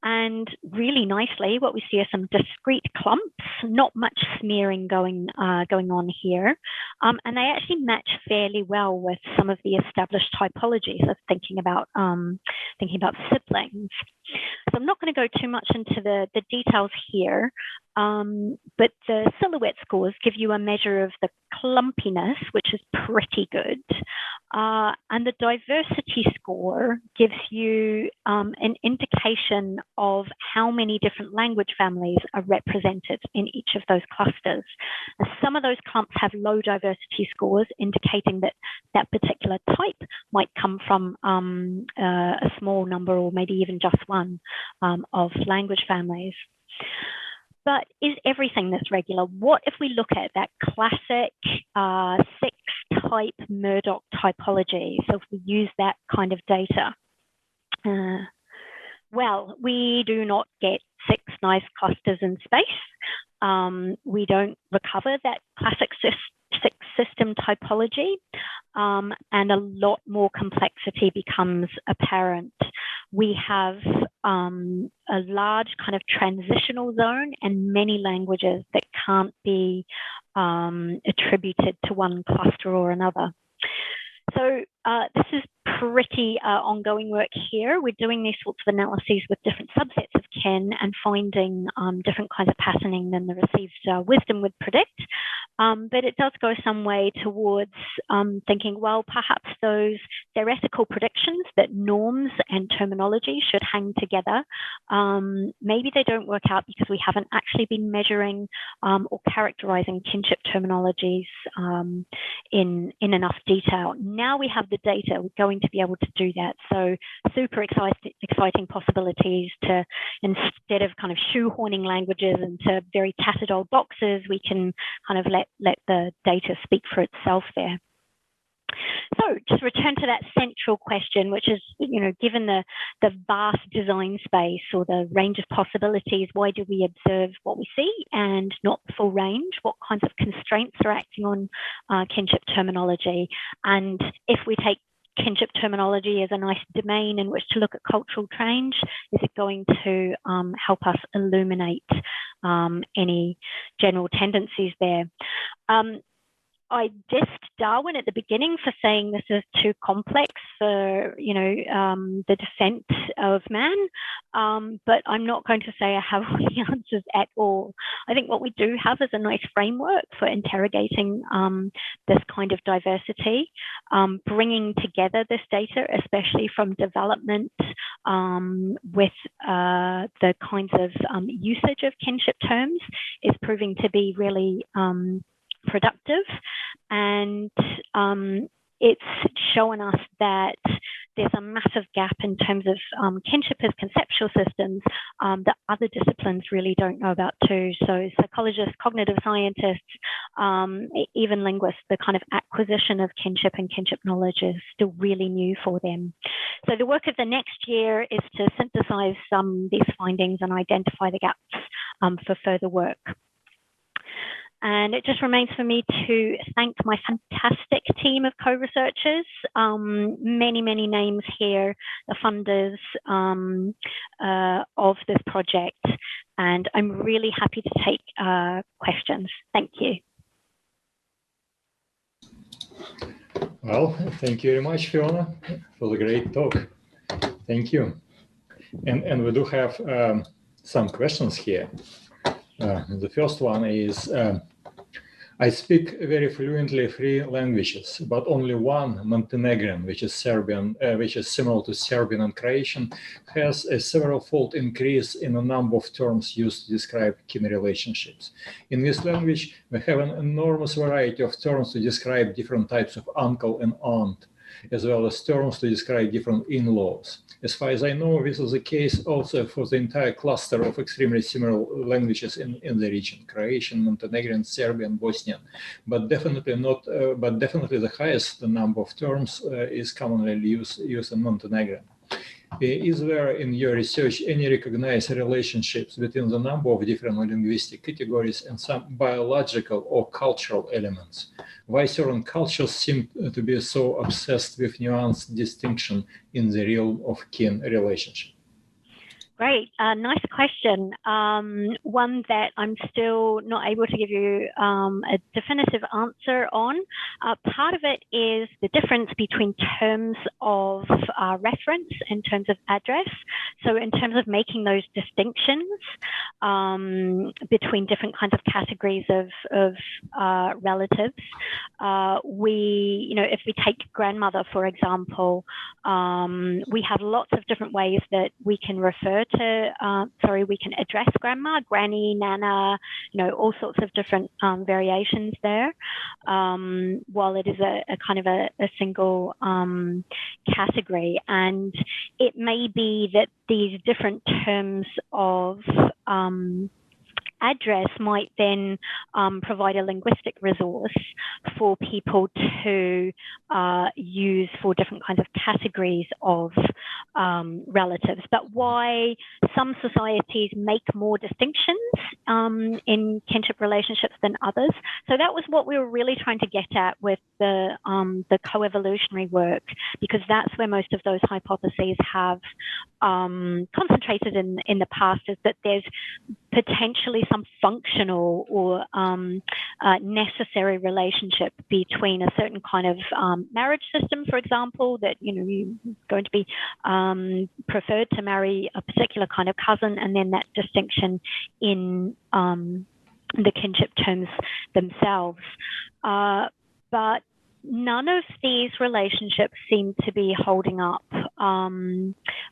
And really nicely, what we see are some discrete clumps, not much smearing going on here. And they actually match fairly well with some of the established typologies of thinking about siblings. So I'm not going to go too much into the details here, but the silhouette scores give you a measure of the clumpiness, which is pretty good. And the diversity score gives you an indication of how many different language families are represented in each of those clusters. And some of those clumps have low diversity scores, indicating that that particular type might come from a small number or maybe even just one of language families. But is everything this regular? What if we look at that classic 6-type Murdoch typology? So if we use that kind of data, well, we do not get 6 nice clusters in space. We don't recover that classic 6-system typology, and a lot more complexity becomes apparent. We have a large kind of transitional zone and many languages that can't be attributed to one cluster or another. So this is pretty ongoing work here. We're doing these sorts of analyses with different subsets of kin and finding different kinds of patterning than the received wisdom would predict. But it does go some way towards thinking, well, perhaps those theoretical predictions that norms and terminology should hang together, maybe they don't work out because we haven't actually been measuring or characterizing kinship terminologies in enough detail. Now we have the data, we're going to be able to do that. So super exciting possibilities to, instead of kind of shoehorning languages into very tattered old boxes, we can kind of let the data speak for itself there. So just return to that central question, which is, you know, given the vast design space or the range of possibilities, why do we observe what we see and not the full range? What kinds of constraints are acting on kinship terminology? And if we take kinship terminology as a nice domain in which to look at cultural change, is it going to help us illuminate any general tendencies there? I dissed Darwin at the beginning for saying this is too complex for, you know, the descent of man, but I'm not going to say I have all the answers at all. I think what we do have is a nice framework for interrogating this kind of diversity, bringing together this data, especially from development with the kinds of usage of kinship terms, is proving to be really productive, and it's shown us that there's a massive gap in terms of kinship as conceptual systems that other disciplines really don't know about too. So psychologists, cognitive scientists, even linguists, the kind of acquisition of kinship and kinship knowledge is still really new for them. So the work of the next year is to synthesize these findings and identify the gaps for further work. And it just remains for me to thank my fantastic team of co-researchers, many, many names here, the funders of this project. And I'm really happy to take questions. Thank you.
Well, thank you very much, Fiona, for the great talk. Thank you. And we do have some questions here. The first one is, I speak very fluently 3 languages, but only one, Montenegrin, which is Serbian, which is similar to Serbian and Croatian, has a several-fold increase in the number of terms used to describe kin relationships. In this language, we have an enormous variety of terms to describe different types of uncle and aunt, as well as terms to describe different in-laws. As far as I know, this is the case also for the entire cluster of extremely similar languages in the region: Croatian, Montenegrin, Serbian, Bosnian. But definitely not. But definitely the highest number of terms is commonly used in Montenegrin. Is there in your research any recognized relationships between the number of different linguistic categories and some biological or cultural elements? Why certain cultures seem to be so obsessed with nuanced distinction in the realm of kin relationship?
Great, nice question. One that I'm still not able to give you a definitive answer on. Part of it is the difference between terms of reference in terms of address. So in terms of making those distinctions between different kinds of categories of relatives, if we take grandmother, for example, we have lots of different ways that we can refer to, we can address grandma, granny, nana, all sorts of different variations there, while it is a kind of a single category. And it may be that these different terms of address might then provide a linguistic resource for people to use for different kinds of categories of relatives. But why some societies make more distinctions in kinship relationships than others. So that was what we were really trying to get at with the co-evolutionary work, because that's where most of those hypotheses have concentrated in the past, is that there's potentially some functional or necessary relationship between a certain kind of marriage system, for example, that you're going to be preferred to marry a particular kind of cousin, and then that distinction in the kinship terms themselves. But none of these relationships seem to be holding up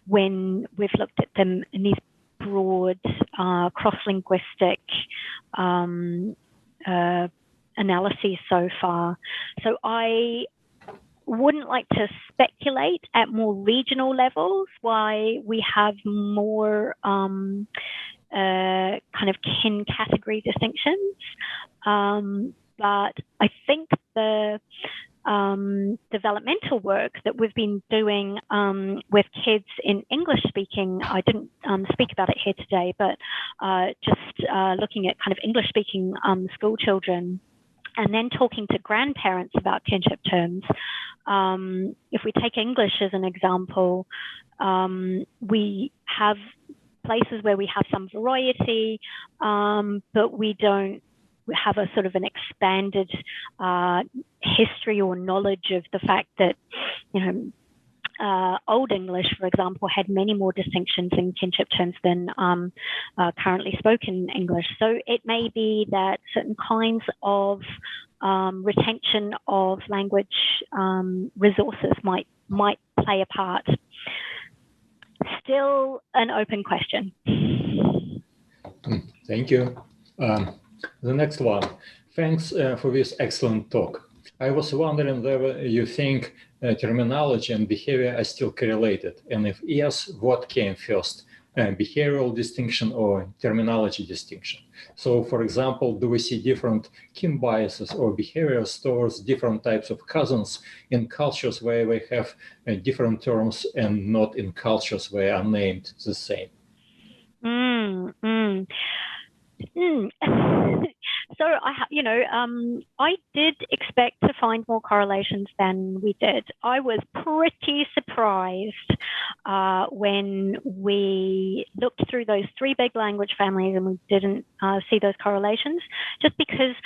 when we've looked at them in these broad cross-linguistic analyses so far. So I wouldn't like to speculate at more regional levels why we have more kind of kin category distinctions. But I think the developmental work that we've been doing with kids in English speaking, I didn't speak about it here today, but just looking at kind of English speaking school children, and then talking to grandparents about kinship terms. If we take English as an example, we have places where we have some variety, but we don't have a sort of an expanded history or knowledge of the fact that, Old English, for example, had many more distinctions in kinship terms than currently spoken English. So it may be that certain kinds of retention of language resources might play a part. Still an open question.
Thank you. The next one. Thanks for this excellent talk. I was wondering whether you think terminology and behavior are still correlated, and if yes, what came first, behavioral distinction or terminology distinction? So, for example, do we see different kin biases or behaviors towards different types of cousins in cultures where we have different terms and not in cultures where they are named the same?
So I did expect to find more correlations than we did. I was pretty surprised when we looked through those three big language families and we didn't see those correlations, just because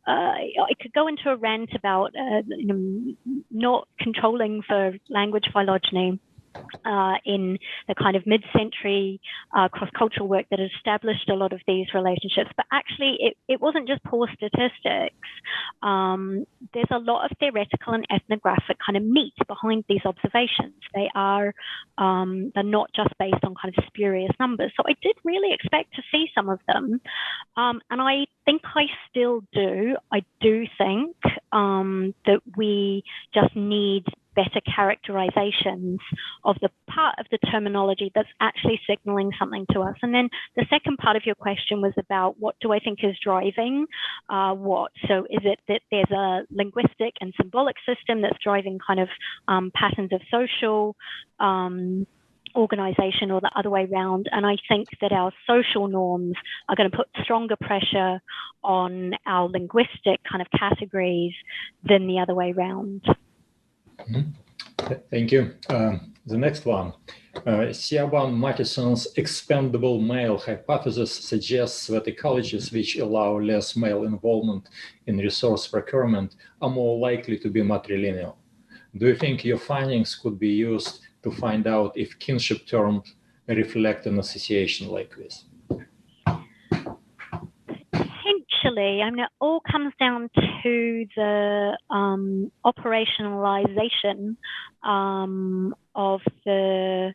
I could go into a rant about not controlling for language phylogeny in the kind of mid-century cross-cultural work that established a lot of these relationships. But actually, it wasn't just poor statistics. There's a lot of theoretical and ethnographic kind of meat behind these observations. They're not just based on kind of spurious numbers. So I did really expect to see some of them. And I think I still do. I do think that we just need better characterizations of the part of the terminology that's actually signaling something to us. And then the second part of your question was about what do I think is driving what? So is it that there's a linguistic and symbolic system that's driving kind of patterns of social organization or the other way around. And I think that our social norms are going to put stronger pressure on our linguistic kind of categories than the other way around.
Thank you. The next one. Siobhan Matheson's expendable male hypothesis suggests that ecologies which allow less male involvement in resource procurement are more likely to be matrilineal. Do you think your findings could be used to find out if kinship terms reflect an association like this?
Potentially. I mean, it all comes down to the operationalization of the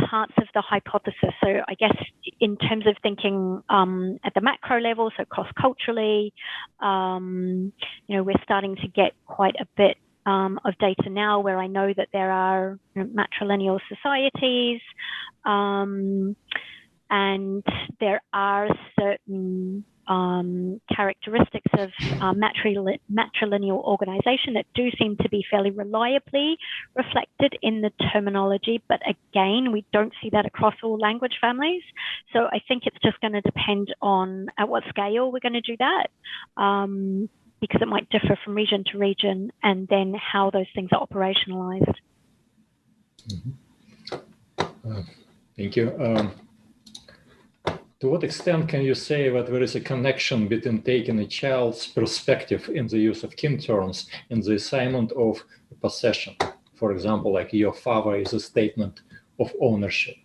parts of the hypothesis. So I guess in terms of thinking at the macro level, so cross-culturally, we're starting to get quite a bit of data now where I know that there are matrilineal societies, and there are certain characteristics of matrilineal organization that do seem to be fairly reliably reflected in the terminology. But again, we don't see that across all language families. So I think it's just going to depend on at what scale we're going to do that, because it might differ from region to region, and then how those things are operationalized.
Thank you. To what extent can you say that there is a connection between taking a child's perspective in the use of kin terms and the assignment of possession? For example, like your father is a statement of ownership.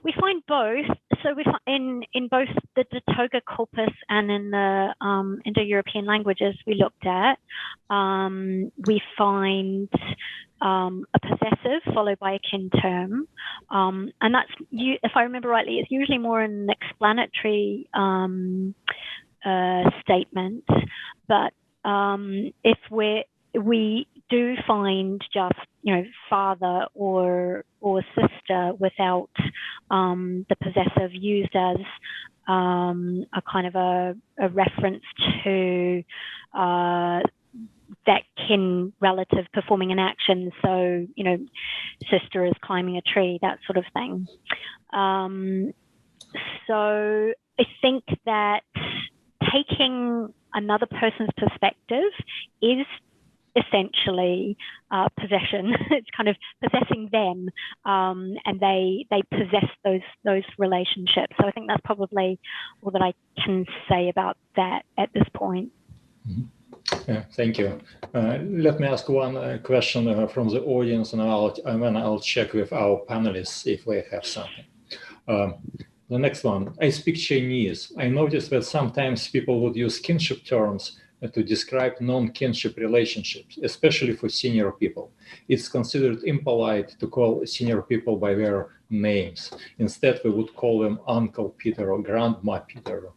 We find both. So we find in both the Toga corpus and in the Indo-European languages we looked at, we find a possessive followed by a kin term, and that's, if I remember rightly, it's usually more an explanatory statement. But if we do find just father or sister without the possessive used as a kind of a reference to that kin relative performing an action. So, sister is climbing a tree, that sort of thing. So I think that taking another person's perspective is essentially possession. It's kind of possessing them, and they possess those relationships. So I think that's probably all that I can say about that at this point.
Yeah, thank you. Let me ask one question from the audience, and I'll check with our panelists if they have something. The next one, I speak Chinese. I noticed that sometimes people would use kinship terms to describe non-kinship relationships, especially for senior people. It's considered impolite to call senior people by their names. Instead, we would call them Uncle Peter or Grandma Peter,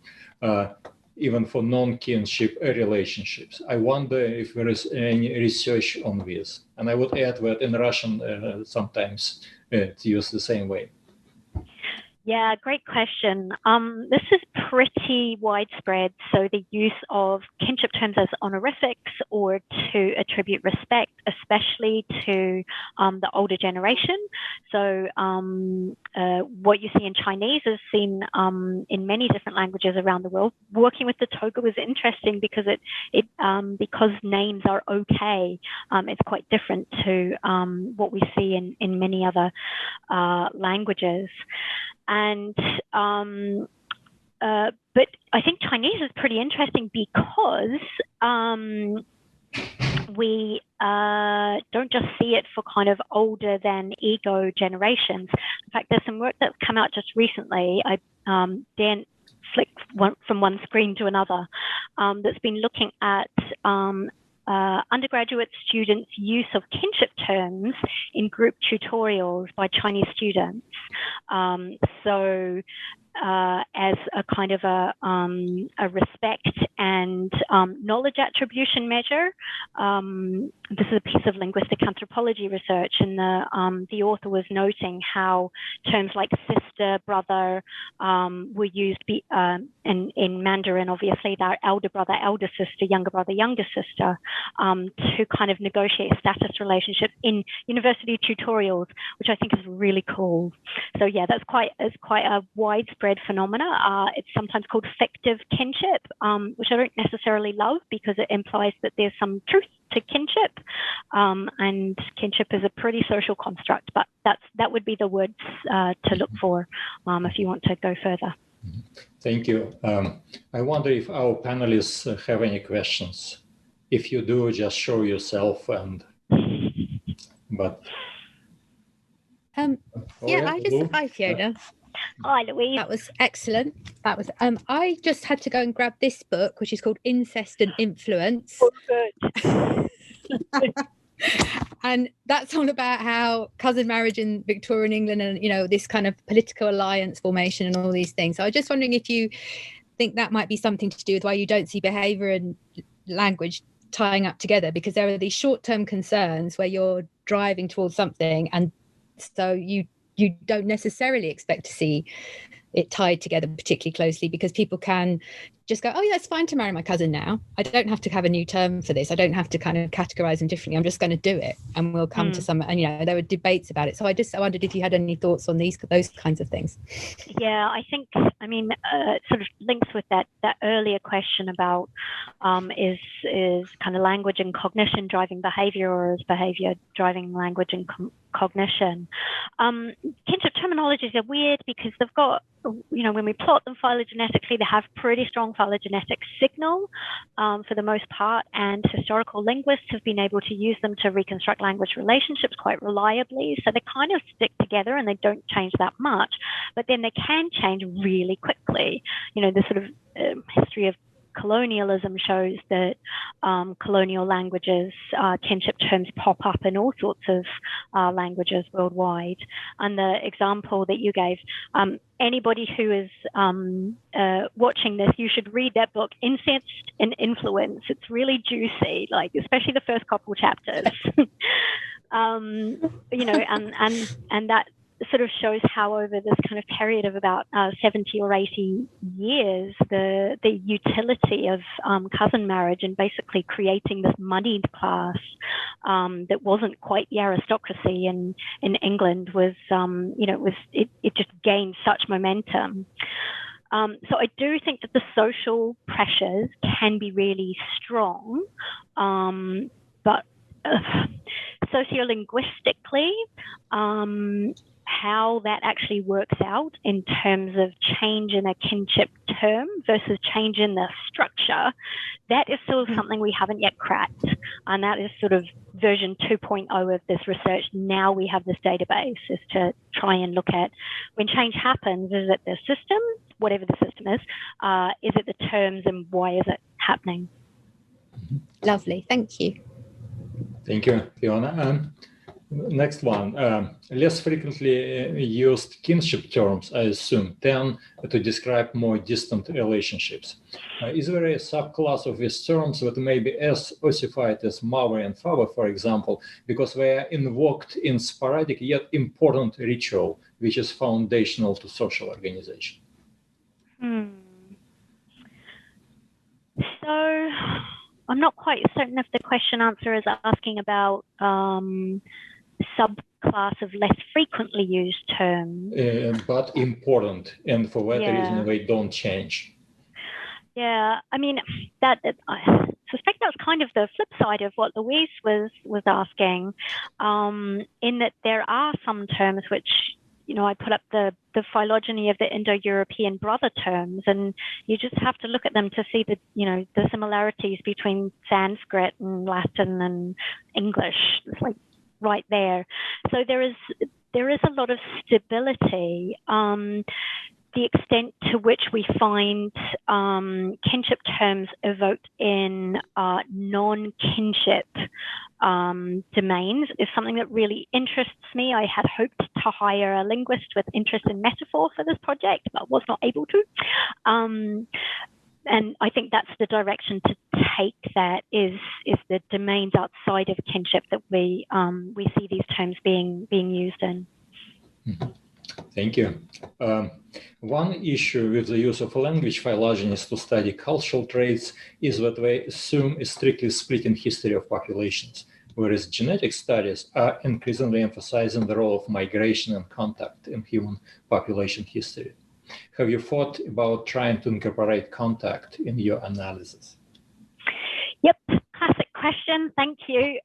even for non-kinship relationships. I wonder if there is any research on this. And I would add that in Russian, sometimes it's used the same way.
Yeah, great question. This is pretty widespread. So the use of kinship terms as honorifics or to attribute respect, especially to the older generation. So what you see in Chinese is seen in many different languages around the world. Working with the Toga was interesting because because names are okay, it's quite different to what we see in many other languages. And but I think Chinese is pretty interesting because we don't just see it for kind of older than ego generations. In fact, there's some work that's come out just recently. I daren't flick from one screen to another, that's been looking at undergraduate students' use of kinship terms in group tutorials by Chinese students. So as a kind of a respect and and knowledge attribution measure. This is a piece of linguistic anthropology research, and the author was noting how terms like sister, brother were used in Mandarin, obviously, their elder brother, elder sister, younger sister, to kind of negotiate status relationships in university tutorials, which I think is really cool. So yeah, it's quite a widespread phenomena. It's sometimes called fictive kinship, which I don't necessarily love because it implies that there's some truth to kinship, and kinship is a pretty social construct. But that would be the words to look for if you want to go further.
Thank you. I wonder if our panelists have any questions. If you do, just show yourself and.
Hi Fiona.
Hi Louise.
That was excellent. That was I just had to go and grab this book, which is called Incest and Influence.
Oh, good.
And that's all about how cousin marriage in Victorian England and this kind of political alliance formation and all these things. So I was just wondering if you think that might be something to do with why you don't see behavior and language tying up together, because there are these short-term concerns where you're driving towards something, and so you don't necessarily expect to see it tied together particularly closely, because people can just go, oh yeah, it's fine to marry my cousin now. I don't have to have a new term for this. I don't have to kind of categorize them differently. I'm just going to do it, and we'll come to some. And there were debates about it. So I wondered if you had any thoughts on those kinds of things.
Yeah, I think it sort of links with that earlier question about is kind of language and cognition driving behavior, or is behavior driving language and cognition? Kinship terminologies are weird because they've got, when we plot them phylogenetically, they have pretty strong phylogenetic signal for the most part, and historical linguists have been able to use them to reconstruct language relationships quite reliably. So they kind of stick together and they don't change that much, but then they can change really quickly. The sort of history of colonialism shows that colonial languages, kinship terms pop up in all sorts of languages worldwide. And the example that you gave, anybody who is watching this, you should read that book, Incest and Influence. It's really juicy, especially the first couple chapters. And that sort of shows how over this kind of period of about 70 or 80 years, the utility of cousin marriage and basically creating this moneyed class that wasn't quite the aristocracy in England was, it just gained such momentum. So I do think that the social pressures can be really strong, but sociolinguistically, how that actually works out in terms of change in a kinship term versus change in the structure, that is still something we haven't yet cracked. And that is sort of version 2.0 of this research. Now we have this database, is to try and look at when change happens, is it the system, whatever the system is it the terms, and why is it happening?
Lovely, thank you.
Thank you, Fiona. Next one, less frequently used kinship terms, I assume, tend to describe more distant relationships. Is there a subclass of these terms that may be as ossified as mother and father, for example, because they are invoked in sporadic yet important ritual, which is foundational to social organization?
So I'm not quite certain if the question answer is asking about subclass of less frequently used terms.
But important, and for that reason they don't change.
Yeah, I mean, I suspect that's kind of the flip side of what Louise was asking, in that there are some terms which, I put up the phylogeny of the Indo-European brother terms, and you just have to look at them to see the similarities between Sanskrit and Latin and English. It's like right there. So there is a lot of stability. The extent to which we find kinship terms evoked in non-kinship domains is something that really interests me. I had hoped to hire a linguist with interest in metaphor for this project, but was not able to. and I think that's the direction to take. That is the domains outside of kinship that we see these terms being used in.
Mm-hmm. Thank you. One issue with the use of language phylogenies to study cultural traits is that they assume a strictly split in history of populations, whereas genetic studies are increasingly emphasizing the role of migration and contact in human population history. Have you thought about trying to incorporate contact in your analysis?
Yep, classic question. Thank you.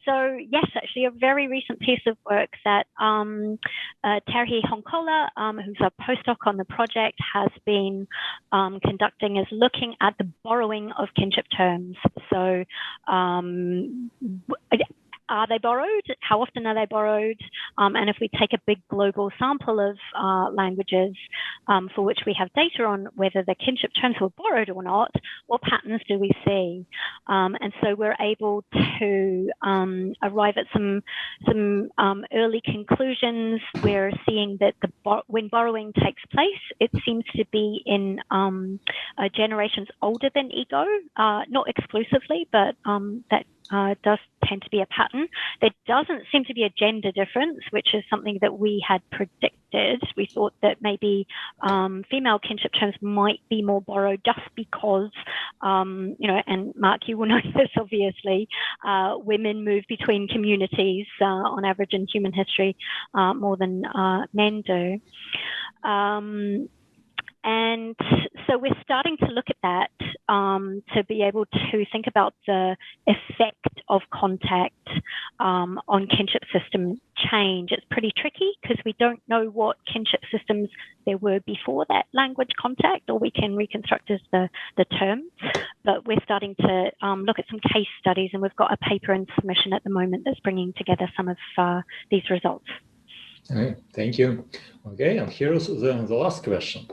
So yes, actually, a very recent piece of work that Terhi Honkola, who's a postdoc on the project, has been conducting is looking at the borrowing of kinship terms. So are they borrowed? How often are they borrowed? And if we take a big global sample of languages for which we have data on whether the kinship terms were borrowed or not, what patterns do we see? And so we're able to arrive at some early conclusions. We're seeing that when borrowing takes place, it seems to be in generations older than ego, not exclusively, but that does tend to be a pattern. There doesn't seem to be a gender difference, which is something that we had predicted. We thought that maybe female kinship terms might be more borrowed just because, and Mark, you will know this obviously, women move between communities on average in human history more than men do. And so we're starting to look at that to be able to think about the effect of contact on kinship system change. It's pretty tricky because we don't know what kinship systems there were before that language contact, or we can reconstruct as the term. But we're starting to look at some case studies, and we've got a paper in submission at the moment that's bringing together some of these results.
Okay, thank you. Okay, and here's the last question.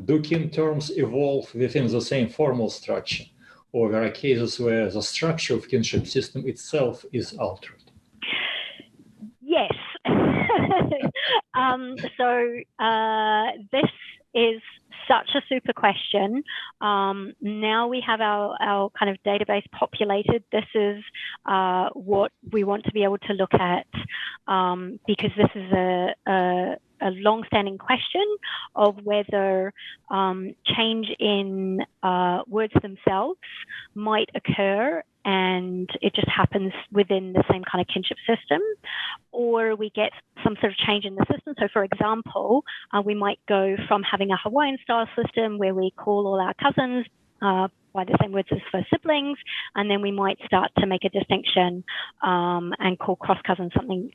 Do kin terms evolve within the same formal structure, or there are cases where the structure of kinship system itself is altered?
Yes. This is such a super question. Now we have our kind of database populated. This is what we want to be able to look at because this is a long-standing question of whether change in words themselves might occur and it just happens within the same kind of kinship system, or we get some sort of change in the system. So for example, we might go from having a Hawaiian style system where we call all our cousins by the same words as for siblings, and then we might start to make a distinction and call cross cousins something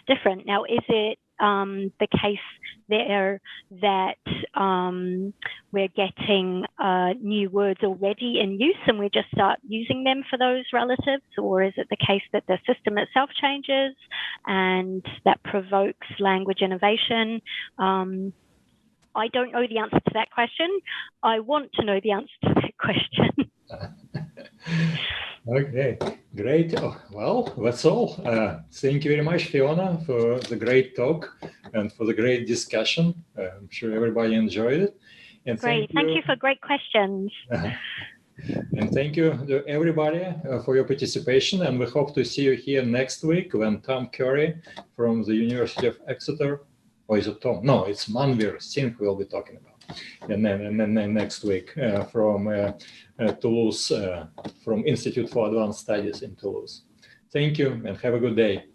different. Now, is it the case there that we're getting new words already in use and we just start using them for those relatives, or is it the case that the system itself changes and that provokes language innovation? I don't know the answer to that question. I want to know the answer to that question.
Okay, great. Oh, well, that's all. Thank you very much, Fiona, for the great talk and for the great discussion. I'm sure everybody enjoyed it. And
great. Thank you for great questions.
And thank you to everybody for your participation. And we hope to see you here next week when Tom Curry from the University of Exeter, or is it Tom? No, it's Manvir Singh we'll be talking about. And then next week from Toulouse, from Institute for Advanced Studies in Toulouse. Thank you and have a good day.